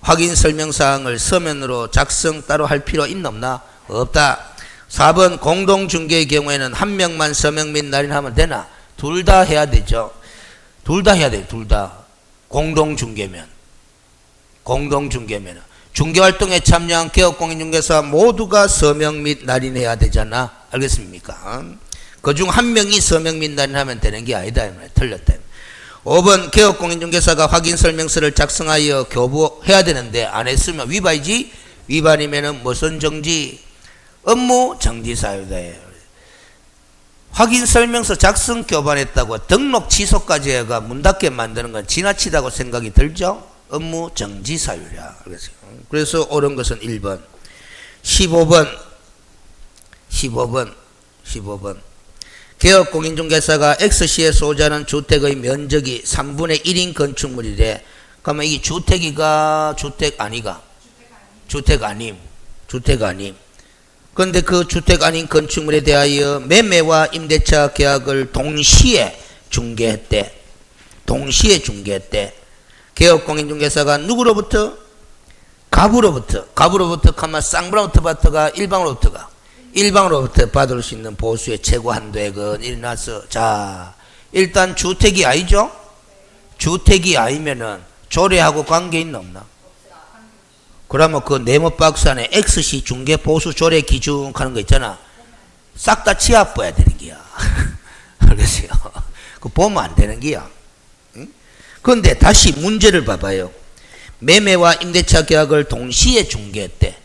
확인 설명사항을 서면으로 작성 따로 할 필요 있나 없나? 없다. 4번 공동중개의 경우에는 한 명만 서명 및 날인하면 되나? 둘 다 해야 되죠. 둘 다 해야 돼요. 둘 다. 공동중개면. 중개활동에 참여한 개업공인중개사 모두가 서명 및 날인해야 되잖아. 알겠습니까? 그중 한 명이 서명 및 날인하면 되는 게 아니다. 틀렸다. 5번 개업공인중개사가 확인설명서를 작성하여 교부해야 되는데 안 했으면 위반이지. 위반이면은 무슨 정지? 업무 정지 사유다. 확인설명서 작성 교반했다고 등록 취소까지 해가 문 닫게 만드는 건 지나치다고 생각이 들죠? 업무 정지 사유야. 그래서 옳은 것은 1번. 15번. 개업공인중개사가 X시에 소유하는 주택의 면적이 3분의 1인 건축물이래. 그러면 이 주택이가 주택 아니가? 주택 아님. 그런데 그 주택 아닌 건축물에 대하여 매매와 임대차 계약을 동시에 중개했대. 개업공인중개사가 누구로부터? 갑으로부터 가면 쌍방으로부터 일방으로부터가? 일방으로부터 받을 수 있는 보수의 최고 한도액은 일어나서, 자, 일단 주택이 아니죠? 주택이 아니면은 조례하고 관계 있나 없나? 그러면 그 네모 박스 안에 X시 중개 보수 조례 기준 하는 거 있잖아. 싹 다 치아봐야 되는 거야. 알겠어요? 그 보면 안 되는 게야. 그런데 다시 문제를 봐봐요. 매매와 임대차 계약을 동시에 중개했대.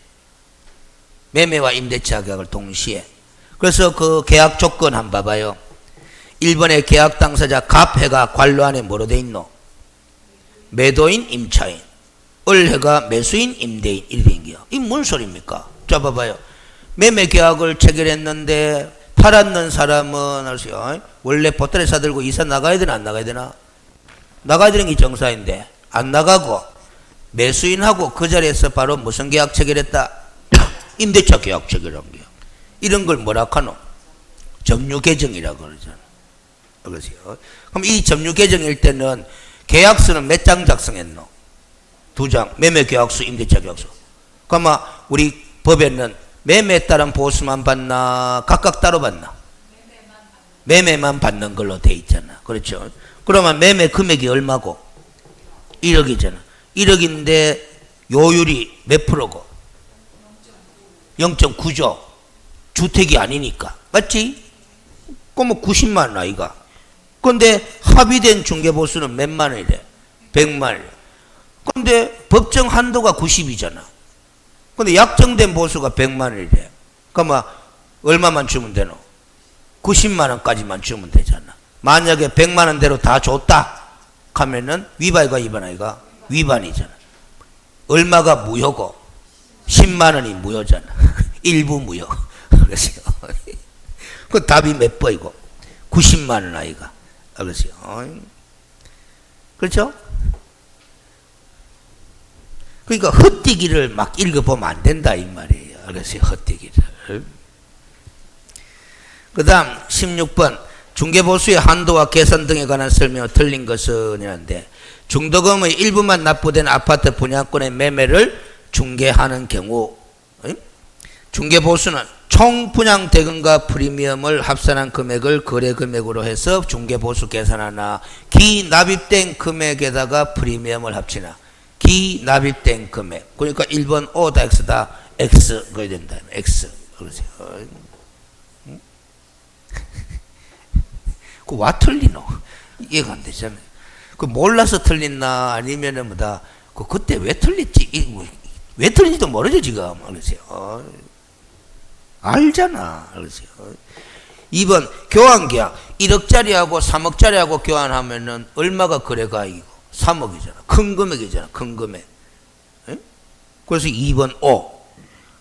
매매와 임대차 계약을 동시에. 그래서 그 계약 조건 한번 봐봐요. 1번에 계약 당사자 갑해가 관로안에 뭐로 돼 있노? 매도인, 임차인. 을해가 매수인, 임대인. 이렇게 된 게요. 이게 뭔 소리입니까? 자, 봐봐요. 매매 계약을 체결했는데 팔았는 사람은 알았어요. 원래 보따리 사들고 이사 나가야 되나 안 나가야 되나? 나가야 되는 게 정사인데 안 나가고 매수인하고 그 자리에서 바로 무슨 계약 체결했다? 임대차 계약 체결한 거야. 이런 걸 뭐라 하노? 점유계정이라고 그러잖아. 그러세요. 그럼 이 점유계정일 때는 계약서는 몇 장 작성했노? 2장. 매매계약서, 임대차계약서. 그러면 우리 법에는 매매에 따른 보수만 받나 각각 따로 받나? 매매만 받는 걸로 돼 있잖아. 그렇죠? 그러면 매매 금액이 얼마고? 1억이잖아. 1억인데 요율이 몇 프로고? 0.9죠. 주택이 아니니까. 맞지? 그러면 90만 원 아이가. 근데 합의된 중개보수는 몇만 원이래? 100만 원. 근데 법정 한도가 90이잖아. 근데 약정된 보수가 100만 원이래. 그러면 얼마만 주면 되노? 90만 원까지만 주면 되잖아. 만약에 100만 원대로 다 줬다 하면은 위반이가 위반 아이가? 위반이잖아. 얼마가 무효고 10만 원이 무효잖아. 일부 무효. 그래서 그 답이 몇 번이고 90만 원 아이가. 그래서 그렇죠? 그러니까 헛되기를 막 읽어보면 안 된다 이 말이에요. 그래서 헛되기를. 그 다음 16번 중개보수의 한도와 계산 등에 관한 설명을 틀린 것은 이런데 중도금의 일부만 납부된 아파트 분양권의 매매를 중개하는 경우 중개보수는 총 분양 대금과 프리미엄을 합산한 금액을 거래 금액으로 해서 중개보수 계산하나 기납입된 금액에다가 프리미엄을 합치나 기납입된 금액. 그러니까 1번 O다 X다. X 그래야 된다. X. 그러세요. 그 와 틀리노? 이해가 안 되잖아요. 그 몰라서 틀린나 아니면은 뭐다. 그때 왜 틀렸지? 왜 틀린지도 모르죠 지금. 그러세요. 알잖아. 그러세요. 2번 교환계약 1억짜리하고 3억짜리하고 교환하면은 얼마가 거래가 이고 3억이잖아. 큰 금액이잖아. 큰 금액. 에? 그래서 2번 O.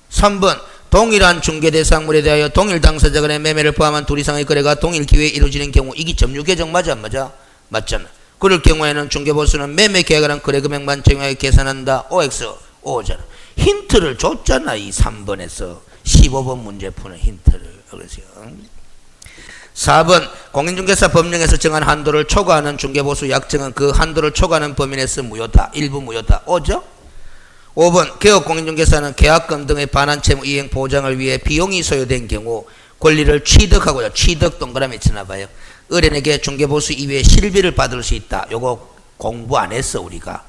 3번 동일한 중개대상물에 대하여 동일 당사자 간의 매매를 포함한 둘 이상의 거래가 동일 기회에 이루어지는 경우 이게 점유계정 맞아 안 맞아? 맞잖아. 그럴 경우에는 중개보수는 매매계약이란 거래 금액만 정하여 계산한다. OX O잖아. 힌트를 줬잖아. 이 3번에서 15번 문제 푸는 힌트를. 그러세요. 4번 공인중개사 법령에서 정한 한도를 초과하는 중개보수 약정은 그 한도를 초과하는 범위 내에서 무효다. 일부 무효다. O죠? 5번 개업 공인중개사는 계약금 등의 반환 채무 이행 보장을 위해 비용이 소요된 경우 권리를 취득하고요. 취득 동그라미 쳐놔봐요. 의뢰인에게 중개보수 이외에 실비를 받을 수 있다. 요거 공부 안 했어 우리가.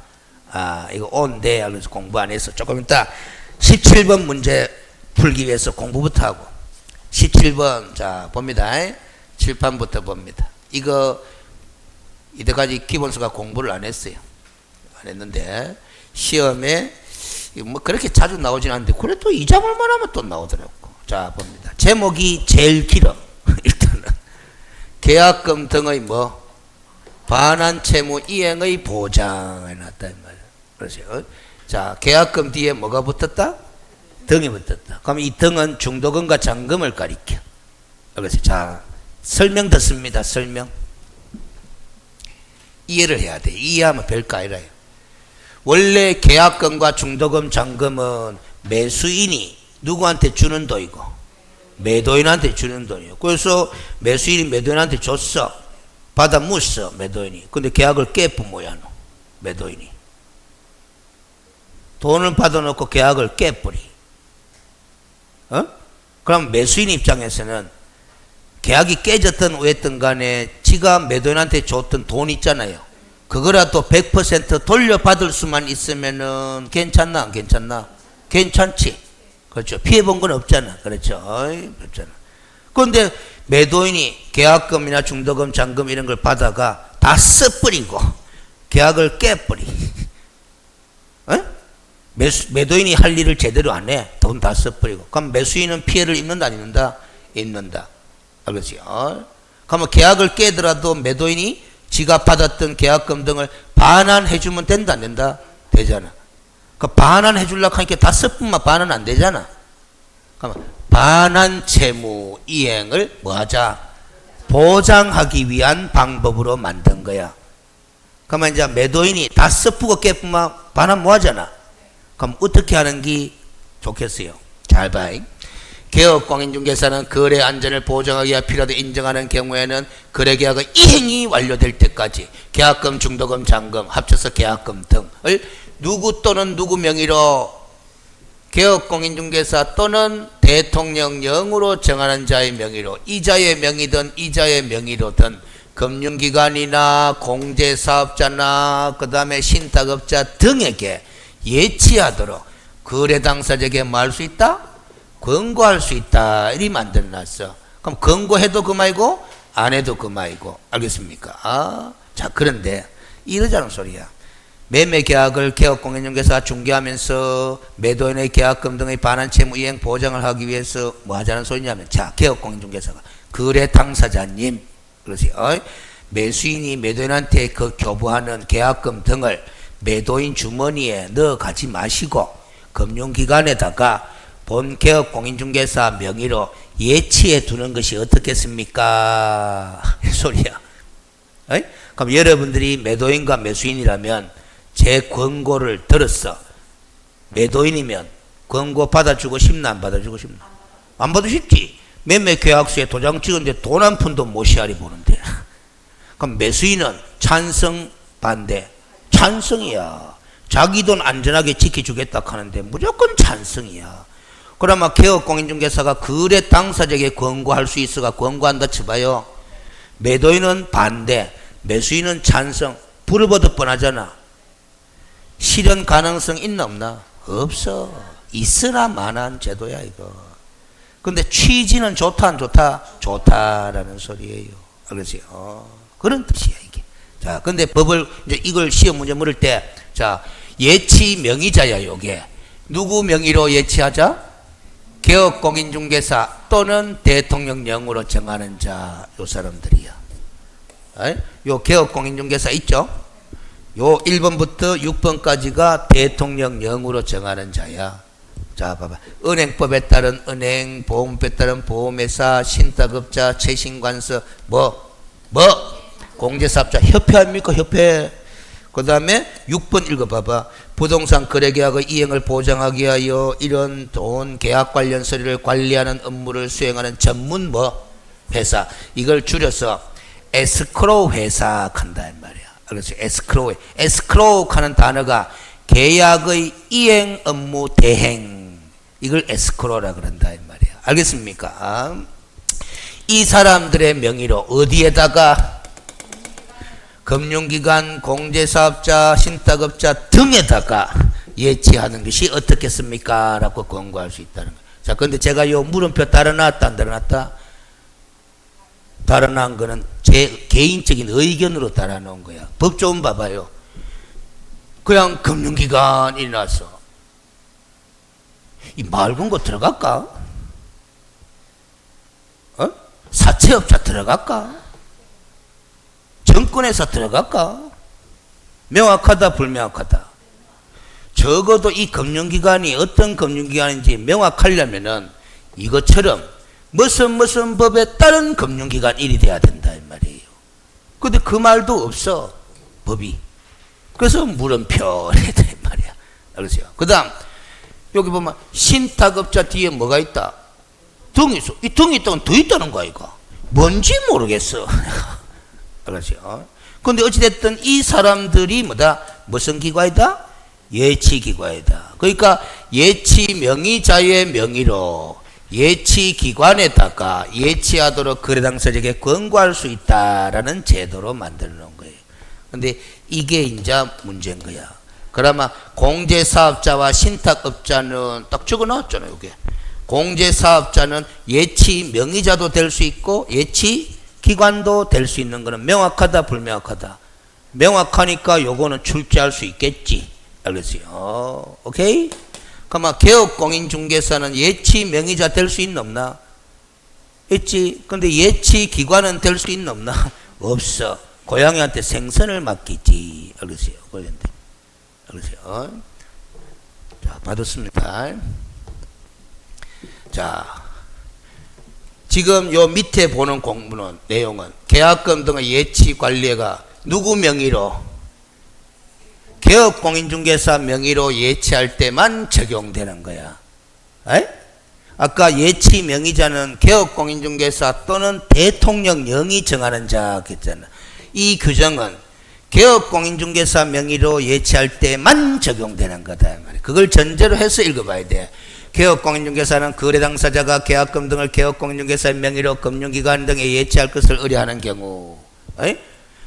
이거 온대. 그래서 공부 안 했어. 조금 이따 17번 문제 풀기 위해서 공부부터 하고 17번 자 봅니다. 칠판부터 봅니다. 이거 이때까지 기본서가 공부를 안 했어요. 안 했는데 시험에 뭐 그렇게 자주 나오진 않는데 그래도 이 잡을만 하면 또 나오더라고. 자 봅니다. 제목이 제일 길어. 일단은 계약금 등의 뭐 반환 채무 이행의 보장을 놨다 이 말이야. 그렇죠. 자 계약금 뒤에 뭐가 붙었다? 등이 붙었다. 그럼 이 등은 중도금과 잔금을 가리켜. 그래서 자 설명 듣습니다. 설명 이해를 해야 돼. 이해하면 별거 아니라요. 원래 계약금과 중도금, 잔금은 매수인이 누구한테 주는 돈이고 매도인한테 주는 돈이에요. 그래서 매수인이 매도인한테 줬어. 받아 묻어 매도인이. 근데 계약을 깨부 뭐야 너 매도인이. 돈을 받아놓고 계약을 깨버리. 그럼 매수인 입장에서는 계약이 깨졌든 왜든 간에 지가 매도인한테 줬던 돈 있잖아요. 그거라도 100% 돌려받을 수만 있으면은 괜찮나 안 괜찮나? 괜찮지. 그렇죠. 피해본 건 없잖아. 그렇죠. 없잖아. 그런데 매도인이 계약금이나 중도금, 잔금 이런 걸 받아가 다 써버리고 계약을 깨버리. 매도인이 할 일을 제대로 안 해. 돈 다 써버리고. 그럼 매수인은 피해를 입는다, 안 입는다? 입는다. 알겠지? 그러면 계약을 깨더라도 매도인이 지가 받았던 계약금 등을 반환해주면 된다, 안 된다? 되잖아. 그 반환해주려고 하니까 다 써뿐만 반환 안 되잖아. 그러면 반환 채무 이행을 뭐 하자? 보장하기 위한 방법으로 만든 거야. 그러면 이제 매도인이 다 써쁘고 깨뿐만 반환 뭐 하잖아? 그럼 어떻게 하는 게 좋겠어요? 잘 봐. 개업공인중개사는 거래 안전을 보장하기 위해 필요하다 인정하는 경우에는 거래계약의 이행이 완료될 때까지 계약금, 중도금, 잔금, 합쳐서 계약금 등을 누구 또는 누구 명의로 개업공인중개사 또는 대통령령으로 정하는 자의 명의로 이자의 명의든 이자의 명의로든 금융기관이나 공제사업자나 그 다음에 신탁업자 등에게 예치하도록 거래 당사자에게 뭐 할 수 있다? 권고할 수 있다. 이리 만들어놨어. 그럼 권고해도 그만이고 안 해도 그만이고. 알겠습니까? 자, 그런데 이러자는 소리야. 매매계약을 개업공인중개사가 중개하면서 매도인의 계약금 등의 반환채무 이행 보장을 하기 위해서 뭐 하자는 소리냐면, 자, 개업공인중개사가 거래 당사자님, 그렇지? 매수인이 매도인한테 그 교부하는 계약금 등을 매도인 주머니에 넣어 가지 마시고 금융기관에다가 본 개업공인중개사 명의로 예치해 두는 것이 어떻겠습니까? 이 소리야. 그럼 여러분들이 매도인과 매수인이라면 제 권고를 들었어. 매도인이면 권고 받아주고 싶나 안 받아주고 싶나? 안 받고 싶지. 매매계약서에 도장 찍은데 돈 한 푼도 못 시알이 보는데. 그럼 매수인은 찬성 반대? 찬성이야. 자기 돈 안전하게 지켜주겠다 하는데 무조건 찬성이야. 그러면 개업공인중개사가 거래 당사자에게 권고할 수 있어가 권고한다 쳐봐요. 매도인은 반대, 매수인은 찬성. 불어보듯 뻔하잖아. 실현 가능성 있나 없나? 없어. 있으나 마나한 제도야 이거. 근데 취지는 좋다 안 좋다? 좋다라는 소리예요. 알겠지? 그런 뜻이야 이게. 자, 근데 법을 이제 이걸 시험 문제 물을 때, 자, 예치 명의자야 요게. 누구 명의로 예치하자? 개업공인중개사 또는 대통령령으로 정하는 자, 요 사람들이야. 요 개업공인중개사 있죠? 요 1번부터 6번까지가 대통령령으로 정하는 자야. 자, 봐봐. 은행법에 따른 은행, 보험법에 따른 보험회사, 신탁업자, 최신관서, 공제사업자, 협회 아닙니까? 협회. 그 다음에 6번 읽어봐봐. 부동산 거래계약의 이행을 보장하기 위하여 이런 돈 계약 관련 서류를 관리하는 업무를 수행하는 전문 회사. 이걸 줄여서 에스크로우 회사 한다 이 말이야. 그렇지? 에스크로우. 에스크로우 하는 단어가 계약의 이행 업무 대행. 이걸 에스크로우라 그런다 이 말이야. 알겠습니까? 이 사람들의 명의로 어디에다가 금융기관, 공제사업자, 신탁업자 등에다가 예치하는 것이 어떻겠습니까? 라고 권고할 수 있다는 거예요. 자, 근데 제가 요 물음표 달아놨다, 안 달아놨다? 달아놓은 거는 제 개인적인 의견으로 달아놓은 거야. 법 좀 봐봐요. 그냥 금융기관이 나서 이 맑은 거 들어갈까? 사채업자 들어갈까? 정권회사 들어갈까? 명확하다 불명확하다? 적어도 이 금융기관이 어떤 금융기관인지 명확하려면은 이것처럼 무슨 법에 따른 금융기관 일이 돼야 된다 이 말이에요. 근데 그 말도 없어 법이. 그래서 물음표 해야 돼 말이야. 알겠어요? 그 다음 여기 보면 신탁업자 뒤에 뭐가 있다? 등이 있어. 이 등이 있다면 더 있다는 거야 이거. 뭔지 모르겠어. 알았죠? 근데 어찌됐든 이 사람들이 뭐다? 무슨 기관이다? 예치기관이다. 그러니까 예치 명의자의 명의로 예치기관에다가 예치하도록 거래 당사자에게 권고할 수 있다라는 제도로 만들어 놓은 거예요. 근데 이게 이제 문제인 거야. 그러면 공제사업자와 신탁업자는 딱 적어 놨잖아요, 여기. 공제사업자는 예치 명의자도 될 수 있고 예치 기관도 될 수 있는 거는 명확하다 불명확하다. 명확하니까 요거는 출제할 수 있겠지. 알겠어요? 오케이? 그러면 개업공인중개사는 예치 명의자 될 수 있나 없나? 있지. 근데 예치 기관은 될 수 있나 없나? 없어. 고양이한테 생선을 맡기지. 알겠어요? 고양이한테. 알겠어요? 자, 받았습니다. 자, 지금 요 밑에 보는 공문은 내용은 계약금 등의 예치 관리가 누구 명의로? 개업공인중개사 명의로 예치할 때만 적용되는 거야. 에? 아까 예치 명의자는 개업공인중개사 또는 대통령령이 정하는 자 했잖아. 이 규정은 개업공인중개사 명의로 예치할 때만 적용되는 거다. 그걸 전제로 해서 읽어봐야 돼. 개업공인중개사는 거래당사자가 계약금 등을 개업공인중개사의 명의로 금융기관 등에 예치할 것을 의뢰하는 경우, 에이?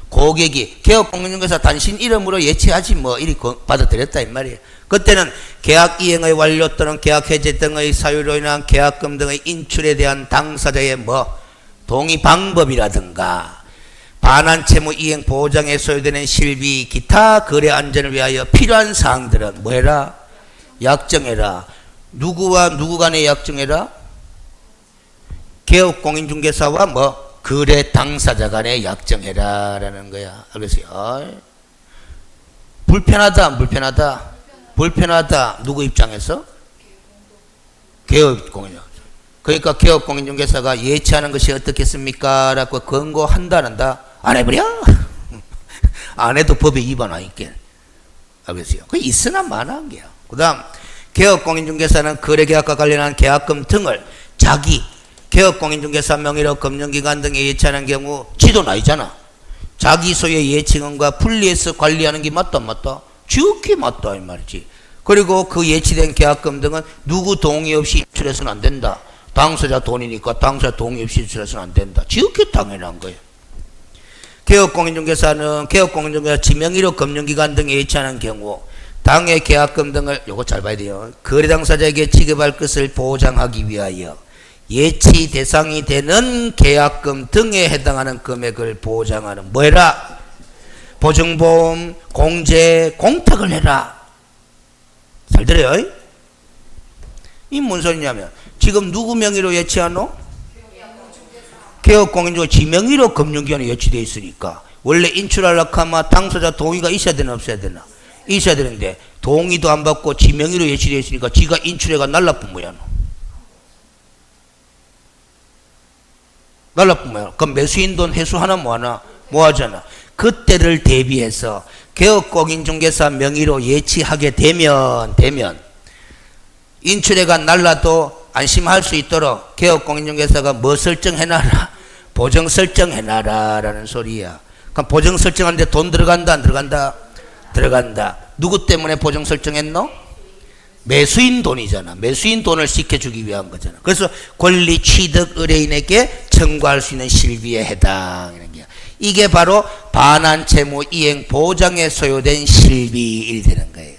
고객이 개업공인중개사 당신 이름으로 예치하지 뭐 이리 받아들였다 이 말이에요. 그때는 계약 이행의 완료 또는 계약 해제 등의 사유로 인한 계약금 등의 인출에 대한 당사자의 뭐 동의 방법이라든가 반환 채무 이행 보장에 소요되는 실비 기타 거래 안전을 위하여 필요한 사항들은 뭐해라? 약정해라. 누구와 누구 간에 약정해라? 개업공인중개사와 뭐 거래 당사자 간에 약정해라 라는 거야. 알겠어요? 불편하다 안 불편하다? 불편하다. 누구 입장에서? 개업공인중개사. 그러니까 개업공인중개사가 예치하는 것이 어떻겠습니까? 라고 권고한다는다. 안 해버려? 안 해도 법에 위반 안 있게. 알겠어요? 그 있으나 마나한 게야. 그 다음 개업공인중개사는 거래계약과 관련한 계약금 등을 자기 개업공인중개사 명의로 금융기관 등에 예치하는 경우 지도는 아니잖아. 자기 소유의 예치금과 분리해서 관리하는 게 맞다 맞다? 지극히 맞다 이 말이지. 그리고 그 예치된 계약금 등은 누구 동의 없이 인출해서는 안 된다. 당사자 돈이니까 당사자 동의 없이 인출해서는 안 된다. 지극히 당연한 거예요. 개업공인중개사는 개업공인중개사 지명의로 금융기관 등에 예치하는 경우 당해 계약금 등을 요거 잘 봐야 돼요. 거래당사자에게 지급할 것을 보장하기 위하여 예치 대상이 되는 계약금 등에 해당하는 금액을 보장하는 뭐해라? 보증보험, 공제, 공탁을 해라. 잘 들어요? 이 뭔 소리냐면 지금 누구 명의로 예치하노? 개업공인중개사 지명의로 금융기관에 예치되어 있으니까 원래 인출하려고 하면 당사자 동의가 있어야 되나 없어야 되나? 있어야 되는데 동의도 안 받고 지명의로 예치되어 있으니까 지가 인출해가 날라뿐 뭐야 너. 날라뿐 뭐야. 그럼 매수인 돈 회수하나 뭐하나? 뭐하잖아. 그때를 대비해서 개업공인중개사 명의로 예치하게 되면 인출해가 날라도 안심할 수 있도록 개업공인중개사가 뭐 설정해놔라? 보정 설정해놔라 라는 소리야. 그럼 보정 설정하는데 돈 들어간다 안 들어간다? 들어간다. 누구 때문에 보정 설정했노? 매수인 돈이잖아. 매수인 돈을 지켜주기 위한 거잖아. 그래서 권리 취득 의뢰인에게 청구할 수 있는 실비에 해당하는 게 이게 바로 반환 채무 이행 보장에 소요된 실비일이 되는 거예요.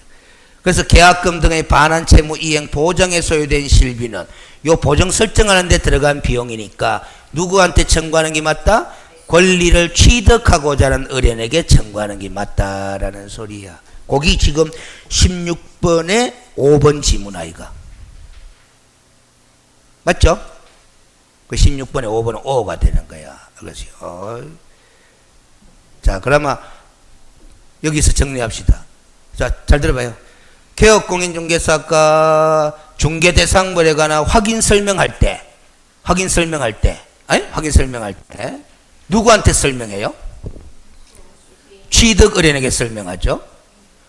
그래서 계약금 등의 반환 채무 이행 보장에 소요된 실비는 요 보정 설정하는 데 들어간 비용이니까 누구한테 청구하는 게 맞다? 권리를 취득하고자 하는 의뢰인에게 청구하는 게 맞다라는 소리야. 거기 지금 16번에 5번 지문 아이가. 맞죠? 그 16번에 5번은 5가 되는 거야. 알겠어요? 자, 그러면 여기서 정리합시다. 자, 잘 들어봐요. 개업공인중개사가 중개대상물에 관한 확인 설명할 때 누구한테 설명해요? 취득 의뢰인에게 설명하죠.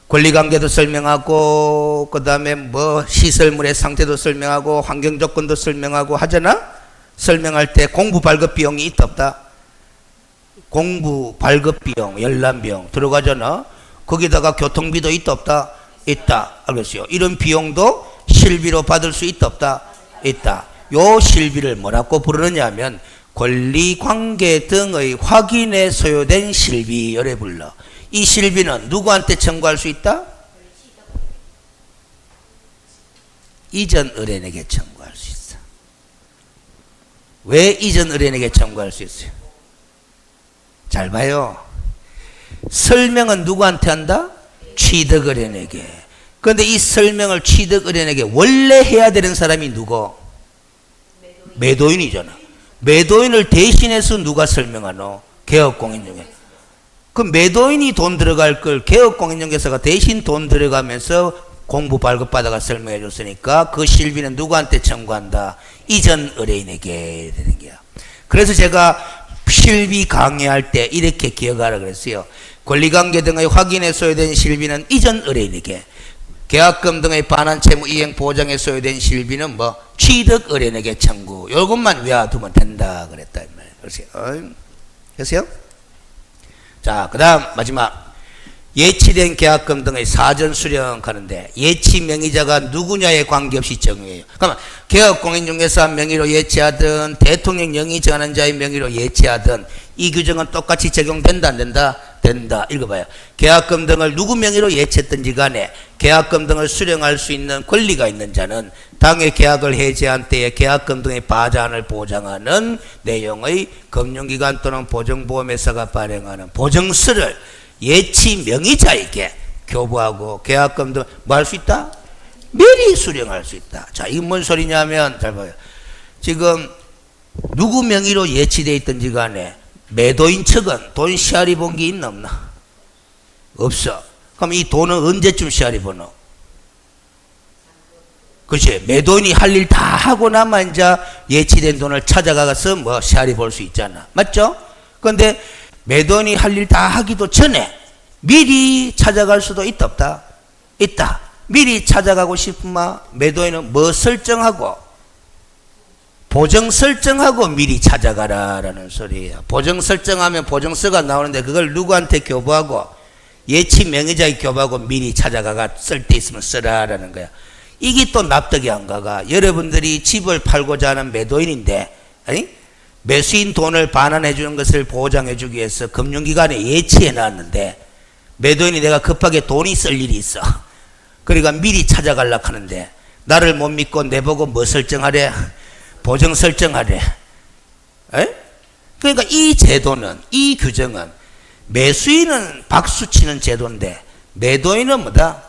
권리관계도 설명하고 그 다음에 뭐 시설물의 상태도 설명하고 환경조건도 설명하고 하잖아. 설명할 때 공부 발급 비용이 있다 없다? 공부 발급 비용, 열람비용 들어가잖아. 거기다가 교통비도 있다 없다? 있다. 알겠어요? 이런 비용도 실비로 받을 수 있다 없다? 있다. 요 실비를 뭐라고 부르느냐 하면 권리관계 등의 확인에 소요된 실비 열에 불러. 이 실비는 누구한테 청구할 수 있다? 이전 의뢰인에게 청구할 수 있어. 왜 이전 의뢰인에게 청구할 수 있어요? 잘 봐요. 설명은 누구한테 한다? 취득 의뢰인에게. 그런데 이 설명을 취득 의뢰인에게 원래 해야 되는 사람이 누구? 매도인이잖아. 매도인을 대신해서 누가 설명하노? 개업공인중개. 그 매도인이 돈 들어갈 걸 개업공인중개사가 대신 돈 들어가면서 공부 발급받아가 설명해 줬으니까 그 실비는 누구한테 청구한다? 이전 의뢰인에게 되는 거야. 그래서 제가 실비 강의할 때 이렇게 기억하라 그랬어요. 권리관계 등의 확인에 소요된 실비는 이전 의뢰인에게, 계약금 등의 반환 채무 이행 보장에 소요된 실비는 뭐 취득 의뢰인에게 청구. 요것만 외워두면 된다 그랬다 이 말이에요. 그래서요. 자, 그다음 마지막 예치된 계약금 등의 사전 수령하는데 예치 명의자가 누구냐에 관계없이 적용해요. 그러면 개업공인중개사 명의로 예치하든 대통령 영의 정하는 자의 명의로 예치하든 이 규정은 똑같이 적용된다 안 된다? 된다. 읽어봐요. 계약금 등을 누구 명의로 예치했든지 간에 계약금 등을 수령할 수 있는 권리가 있는 자는 당해 계약을 해제한 때에 계약금 등의 바자한을 보장하는 내용의 금융기관 또는 보증보험회사가 발행하는 보증서를 예치 명의자에게 교부하고 계약금 등 뭐 할 수 있다? 미리 수령할 수 있다. 자, 이게 뭔 소리냐면 잘 봐요. 지금 누구 명의로 예치되어 있든지 간에 매도인 측은 돈 시알이 본 게 있나 없나? 없어. 그럼 이 돈은 언제쯤 시알이 보노? 그렇지. 매도인이 할 일 다 하고 나면 이제 예치된 돈을 찾아가서 뭐 시알이 볼 수 있잖아. 맞죠? 그런데 매도인이 할 일 다 하기도 전에 미리 찾아갈 수도 있다 없다? 있다. 미리 찾아가고 싶으면 매도인은 뭐 설정하고? 보정 설정하고 미리 찾아가라라는 소리예요. 보정 설정하면 보정서가 나오는데 그걸 누구한테 교부하고? 예치 명의자에 교부하고 미리 찾아가가 쓸 때 있으면 쓰라라는 거야. 이게 또 납득이 안 가가. 여러분들이 집을 팔고자 하는 매도인인데, 아니? 매수인 돈을 반환해 주는 것을 보장해 주기 위해서 금융기관에 예치해 놨는데 매도인이 내가 급하게 돈이 쓸 일이 있어. 그러니까 미리 찾아가려고 하는데 나를 못 믿고 내보고 뭐 설정하래? 보정 설정하래. 에? 그러니까 이 제도는, 이 규정은 매수인은 박수치는 제도인데 매도인은 뭐다?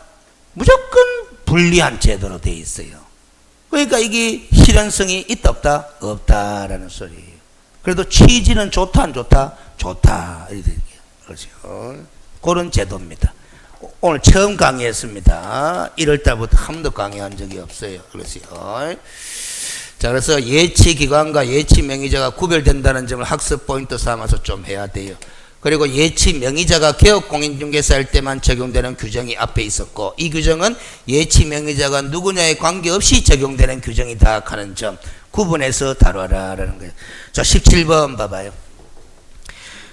무조건 불리한 제도로 되어 있어요. 그러니까 이게 실현성이 있다 없다? 없다라는 소리예요. 그래도 취지는 좋다 안 좋다? 좋다. 그렇죠. 그런 제도입니다. 오늘 처음 강의했습니다. 1월달부터 한 번도 강의한 적이 없어요. 그렇죠. 자, 그래서 예치기관과 예치명의자가 구별된다는 점을 학습 포인트 삼아서 좀 해야 돼요. 그리고 예치명의자가 개업공인중개사일 때만 적용되는 규정이 앞에 있었고 이 규정은 예치명의자가 누구냐에 관계없이 적용되는 규정이다 하는 점 구분해서 다뤄라라는 거예요. 자, 17번 봐봐요.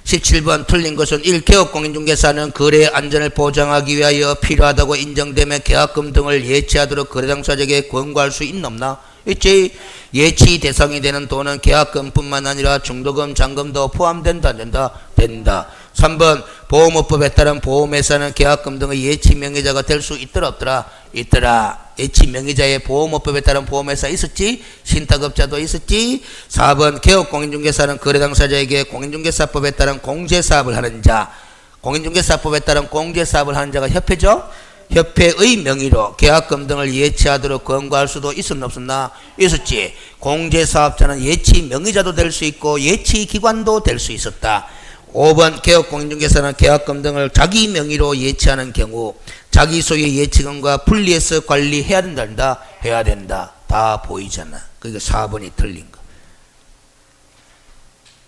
17번 틀린 것은 1. 개업공인중개사는 거래의 안전을 보장하기 위하여 필요하다고 인정되면 계약금 등을 예치하도록 거래 당사자에게 권고할 수 있나 없나? 있지. 예치 대상이 되는 돈은 계약금뿐만 아니라 중도금, 잔금도 포함된다 안 된다? 된다. 3번 보험업법에 따른 보험회사는 계약금 등의 예치 명의자가 될 수 있더라 없더라? 있더라. 예치 명의자의 보험업법에 따른 보험회사 있었지? 신탁업자도 있었지? 4번 개업공인중개사는 거래 당사자에게 공인중개사법에 따른 공제사업을 하는 자, 공인중개사법에 따른 공제사업을 하는 자가 협회죠? 협회의 명의로 계약금 등을 예치하도록 권고할 수도 있었나 없었나? 있었지. 공제사업자는 예치 명의자도 될 수 있고 예치기관도 될 수 있었다. 5번 개업공인중개사는 계약금 등을 자기 명의로 예치하는 경우 자기 소유의 예치금과 분리해서 관리해야 된다. 해야 된다. 다 보이잖아. 그러니까 4번이 틀린 거.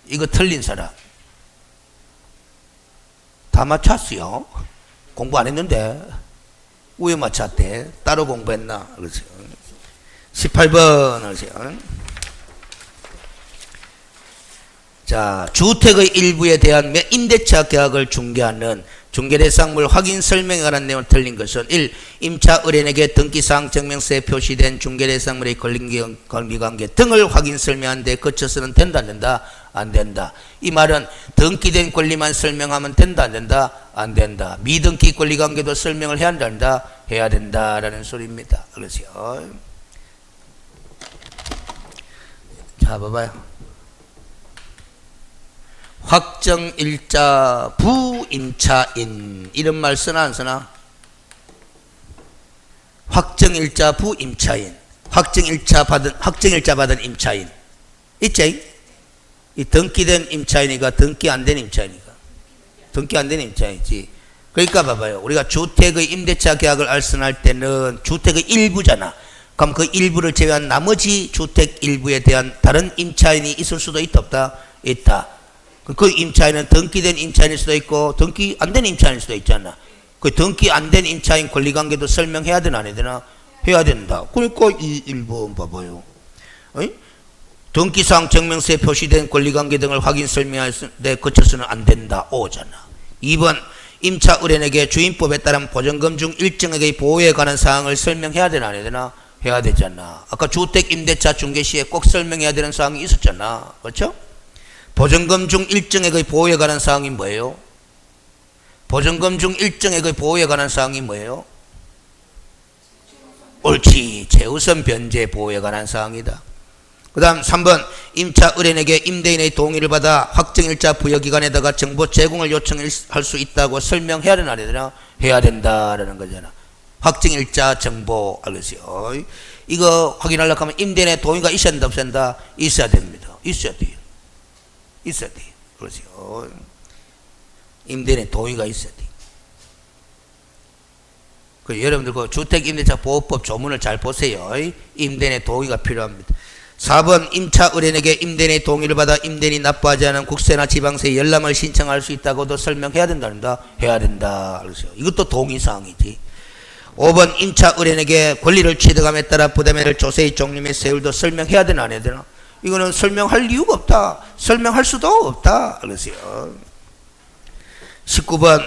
이거 틀린 사람 다 맞췄어요. 공부 안 했는데 왜 맞췄대? 따로 공부했나? 그렇죠. 18번 하세요. 자, 주택의 일부에 대한 임대차 계약을 중개하는 중개대상물 확인 설명에 관한 내용을 틀린 것은 1. 임차 의뢰인에게 등기사항 증명서에 표시된 중개대상물의 권리관계 등을 확인 설명한 데 거쳐서는 된다 안 된다? 안 된다. 이 말은 등기된 권리만 설명하면 된다 안 된다? 안 된다. 미등기 권리관계도 설명을 해야 한다? 해야 된다라는 소리입니다. 그렇죠. 자, 봐봐요. 확정일자 부임차인 이런 말 쓰나 안 쓰나? 확정일자 부임차인, 확정일자 받은 임차인 있지? 이 등기된 임차인이가 등기 안 된 임차인이가? 등기 안 된 임차인이지. 그러니까 봐봐요. 우리가 주택의 임대차 계약을 알선할 때는 주택의 일부잖아. 그럼 그 일부를 제외한 나머지 주택 일부에 대한 다른 임차인이 있을 수도 있다 없다? 있다. 그 임차인은 등기된 임차인일 수도 있고 등기 안 된 임차인일 수도 있잖아. 그 등기 안 된 임차인 권리관계도 설명해야 되나 안 해야 되나? 해야 된다. 그러니까 이 1번 봐봐요. 어이? 등기사항 증명서에 표시된 권리관계 등을 확인 설명할 때 거쳐서는 안 된다. 5잖아. 2번 임차 의뢰인에게 주인법에 따른 보증금 중 일정액의 보호에 관한 사항을 설명해야 되나 안 해야 되나? 해야 되잖아. 아까 주택 임대차 중개 시에 꼭 설명해야 되는 사항이 있었잖아. 그렇죠? 보증금 중 일정액의 보호에 관한 사항이 뭐예요? 보증금 중 일정액의 보호에 관한 사항이 뭐예요? 옳지. 최우선 변제 보호에 관한 사항이다. 그 다음 3번 임차 의뢰인에게 임대인의 동의를 받아 확정일자 부여기간에다가 정보 제공을 요청할 수 있다고 설명해야 되나 안 해야 되나? 해야 된다라는 거잖아. 확정일자 정보 알겠어요? 이거 확인하려고 하면 임대인의 동의가 있어야 된다 없어야 된다? 있어야 됩니다. 있어야 돼요. 있어야 돼요. 그렇죠? 임대인의 동의가 있어야 돼요. 그 여러분들 그 주택임대차 보호법 조문을 잘 보세요. 임대인의 동의가 필요합니다. 4번 임차 의뢰인에게 임대인의 동의를 받아 임대인이 납부하지 않은 국세나 지방세 열람을 신청할 수 있다고도 설명해야 된다. 해야 된다. 그렇죠? 이것도 동의사항이지. 5번 임차 의뢰인에게 권리를 취득함에 따라 부담해야 할 조세의 종류 및 세율도 설명해야 되나 안 해야 되나? 이거는 설명할 이유가 없다. 설명할 수도 없다. 그러세요. 19번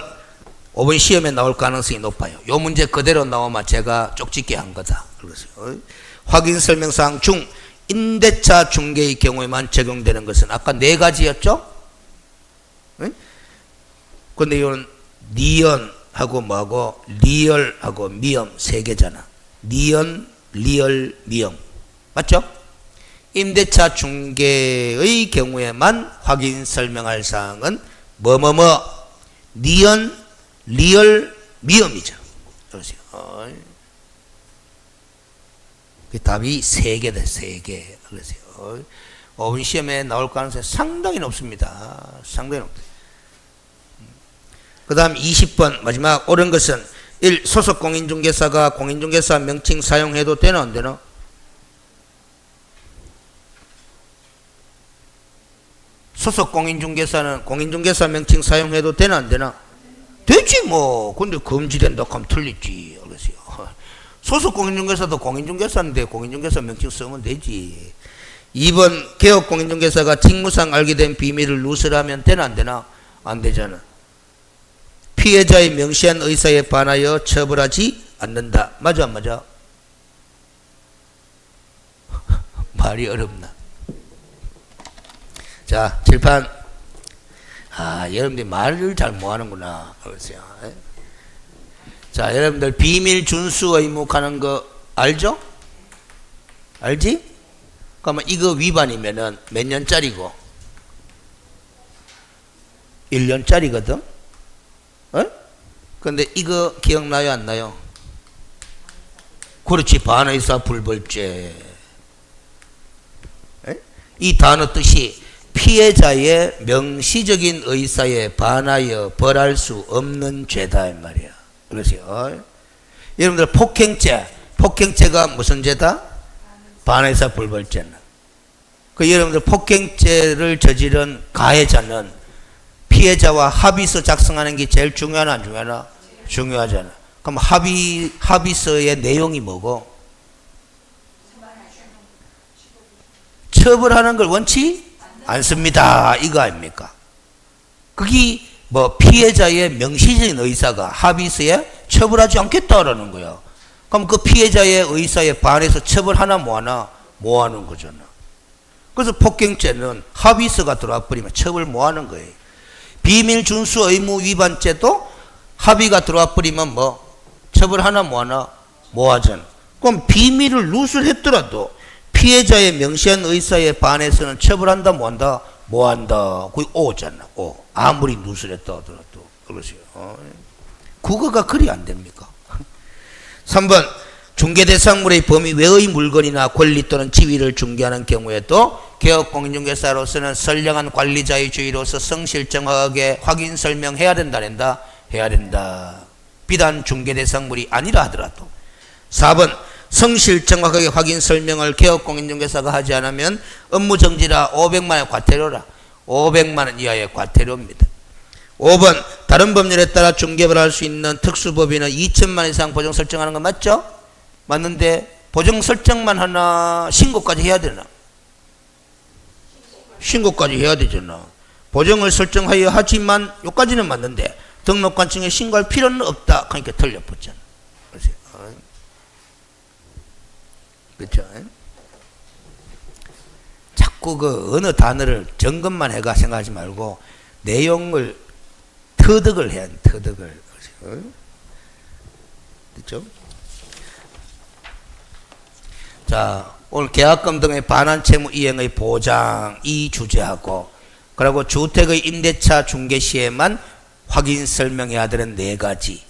5번 시험에 나올 가능성이 높아요. 요 문제 그대로 나오면 제가 쪽집게 한 거다. 그러세요. 확인 설명사항 중 임대차 중개의 경우에만 적용되는 것은 아까 4가지였죠? 근데 이거는 니언하고 뭐하고 리얼하고 미엄 3개잖아. 니언, 리얼, 미엄. 맞죠? 임대차 중개의 경우에만 확인 설명할 사항은 뭐뭐뭐 니언, 리얼, 미엄이죠. 그러세요. 그 답이 3개다. 3개. 그러세요. 5분 시험에 나올 가능성이 상당히 높습니다. 상당히 높다. 그 다음 20번 마지막 옳은 것은 1. 소속 공인중개사가 공인중개사 명칭 사용해도 되나 안 되나? 소속 공인중개사는 공인중개사 명칭 사용해도 되나 안 되나? 되지 뭐. 근데 금지된다 하면 틀리지. 그러세요. 소속 공인중개사도 공인중개사인데 공인중개사 명칭 쓰면 되지. 2번 개업 공인중개사가 직무상 알게 된 비밀을 누설하면 되나 안 되나? 안 되잖아. 피해자의 명시한 의사에 반하여 처벌하지 않는다. 맞아 안 맞아? 말이 어렵나? 자, 칠판. 여러분들이 말을 잘 못하는구나. 그러세요. 자, 여러분들 비밀 준수 의무하는 거 알죠? 알지? 그러면 이거 위반이면은 몇 년짜리고? 1년짜리거든? 근데 이거 기억나요 안 나요? 그렇지. 반의사 불벌죄. 이 단어 뜻이 피해자의 명시적인 의사에 반하여 벌할 수 없는 죄다 이 말이야. 그러세요. 여러분들 폭행죄가 무슨 죄다? 반의사 불벌죄는. 그 여러분들 폭행죄를 저지른 가해자는 피해자와 합의서 작성하는 게 제일 중요하나 안 중요하나? 중요하잖아. 그럼 합의서의 내용이 뭐고? 처벌하는 걸 원치 않습니다. 이거 아닙니까? 그게 뭐 피해자의 명시적인 의사가 합의서에 처벌하지 않겠다라는 거야. 그럼 그 피해자의 의사에 반해서 처벌하나 뭐하나? 뭐하는 거잖아. 그래서 폭행죄는 합의서가 들어와 버리면 처벌 뭐하는 거예요. 비밀 준수 의무 위반죄도 합의가 들어와 버리면 뭐 처벌하나 뭐하나? 뭐하잖아. 그럼 비밀을 누설했더라도 피해자의 명시한 의사에 반해서는 처벌한다 뭐한다? 뭐 한다. 거기 오잖아. 오. 아무리 누스렸다 하더라도. 그러세요. 국어가 그리 안 됩니까? 3번. 중개대상물의 범위 외의 물건이나 권리 또는 지위를 중개하는 경우에도 개업공인중개사로서는 선량한 관리자의 주의로서 성실 정확하게 확인 설명해야 된다. 해야 된다. 비단 중개대상물이 아니라 하더라도. 4번. 성실 정확하게 확인 설명을 개업공인중개사가 하지 않으면 업무정지라 500만원의 과태료라. 500만원 이하의 과태료입니다. 5번. 다른 법률에 따라 중개를 할 수 있는 특수법인은 2천만 이상 보정 설정하는 거 맞죠? 맞는데 보정 설정만 하나 신고까지 해야 되나? 신고까지 해야 되잖아. 보정을 설정하여 하지만 여기까지는 맞는데 등록관청에 신고할 필요는 없다. 그러니까 틀려붙잖아. 그렇죠? 자꾸 그 어느 단어를 점검만 해가 생각하지 말고 내용을 터득을 해야 돼. 터득을. 그렇죠? 자, 오늘 계약금 등의 반환 채무 이행의 보장 이 주제하고 그리고 주택의 임대차 중개 시에만 확인 설명해야 되는 4가지.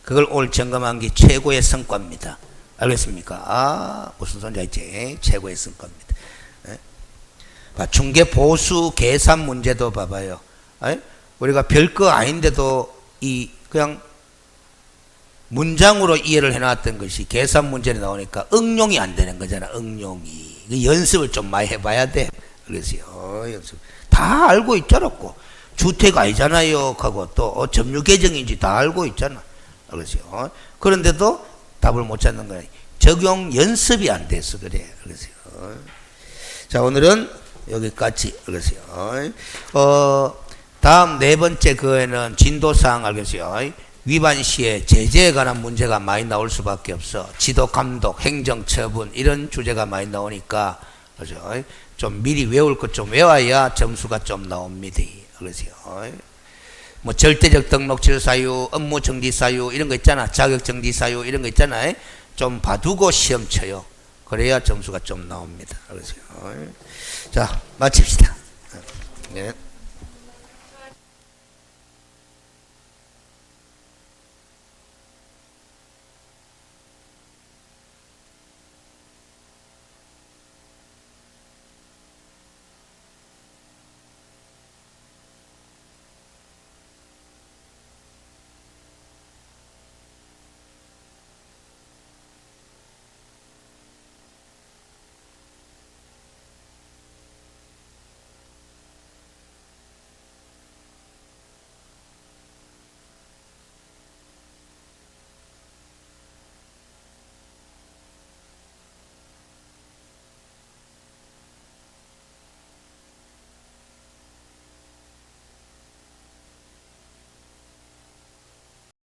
그걸 오늘 점검한 게 최고의 성과입니다. 알겠습니까? 아, 무슨 소리인지 알지? 최고의 성과입니다. 중개 보수 계산 문제도 봐봐요. 우리가 별거 아닌데도 그냥 문장으로 이해를 해놨던 것이 계산 문제에 나오니까 응용이 안 되는 거잖아. 응용이. 연습을 좀 많이 해봐야 돼. 그래서요. 연습. 다 알고 있잖아고. 주택 아니잖아요. 하고 또 점유 계정인지 다 알고 있잖아. 그래서요. 그런데도 답을 못 찾는 거야. 적용 연습이 안 돼서 그래. 그래서요. 자, 오늘은 여기까지. 그래서요. 다음 4번째 그에는 진도사항 알겠어요. 위반 시에 제재에 관한 문제가 많이 나올 수밖에 없어. 지도 감독, 행정 처분 이런 주제가 많이 나오니까 그죠? 좀 미리 외울 것 좀 외워야 점수가 좀 나옵니다. 그러세요. 뭐 절대적 등록질 사유, 업무 정지 사유 이런 거 있잖아. 자격 정지 사유 이런 거 있잖아요. 좀 봐두고 시험 쳐요. 그래야 점수가 좀 나옵니다. 그러세요. 자, 마칩시다. 네.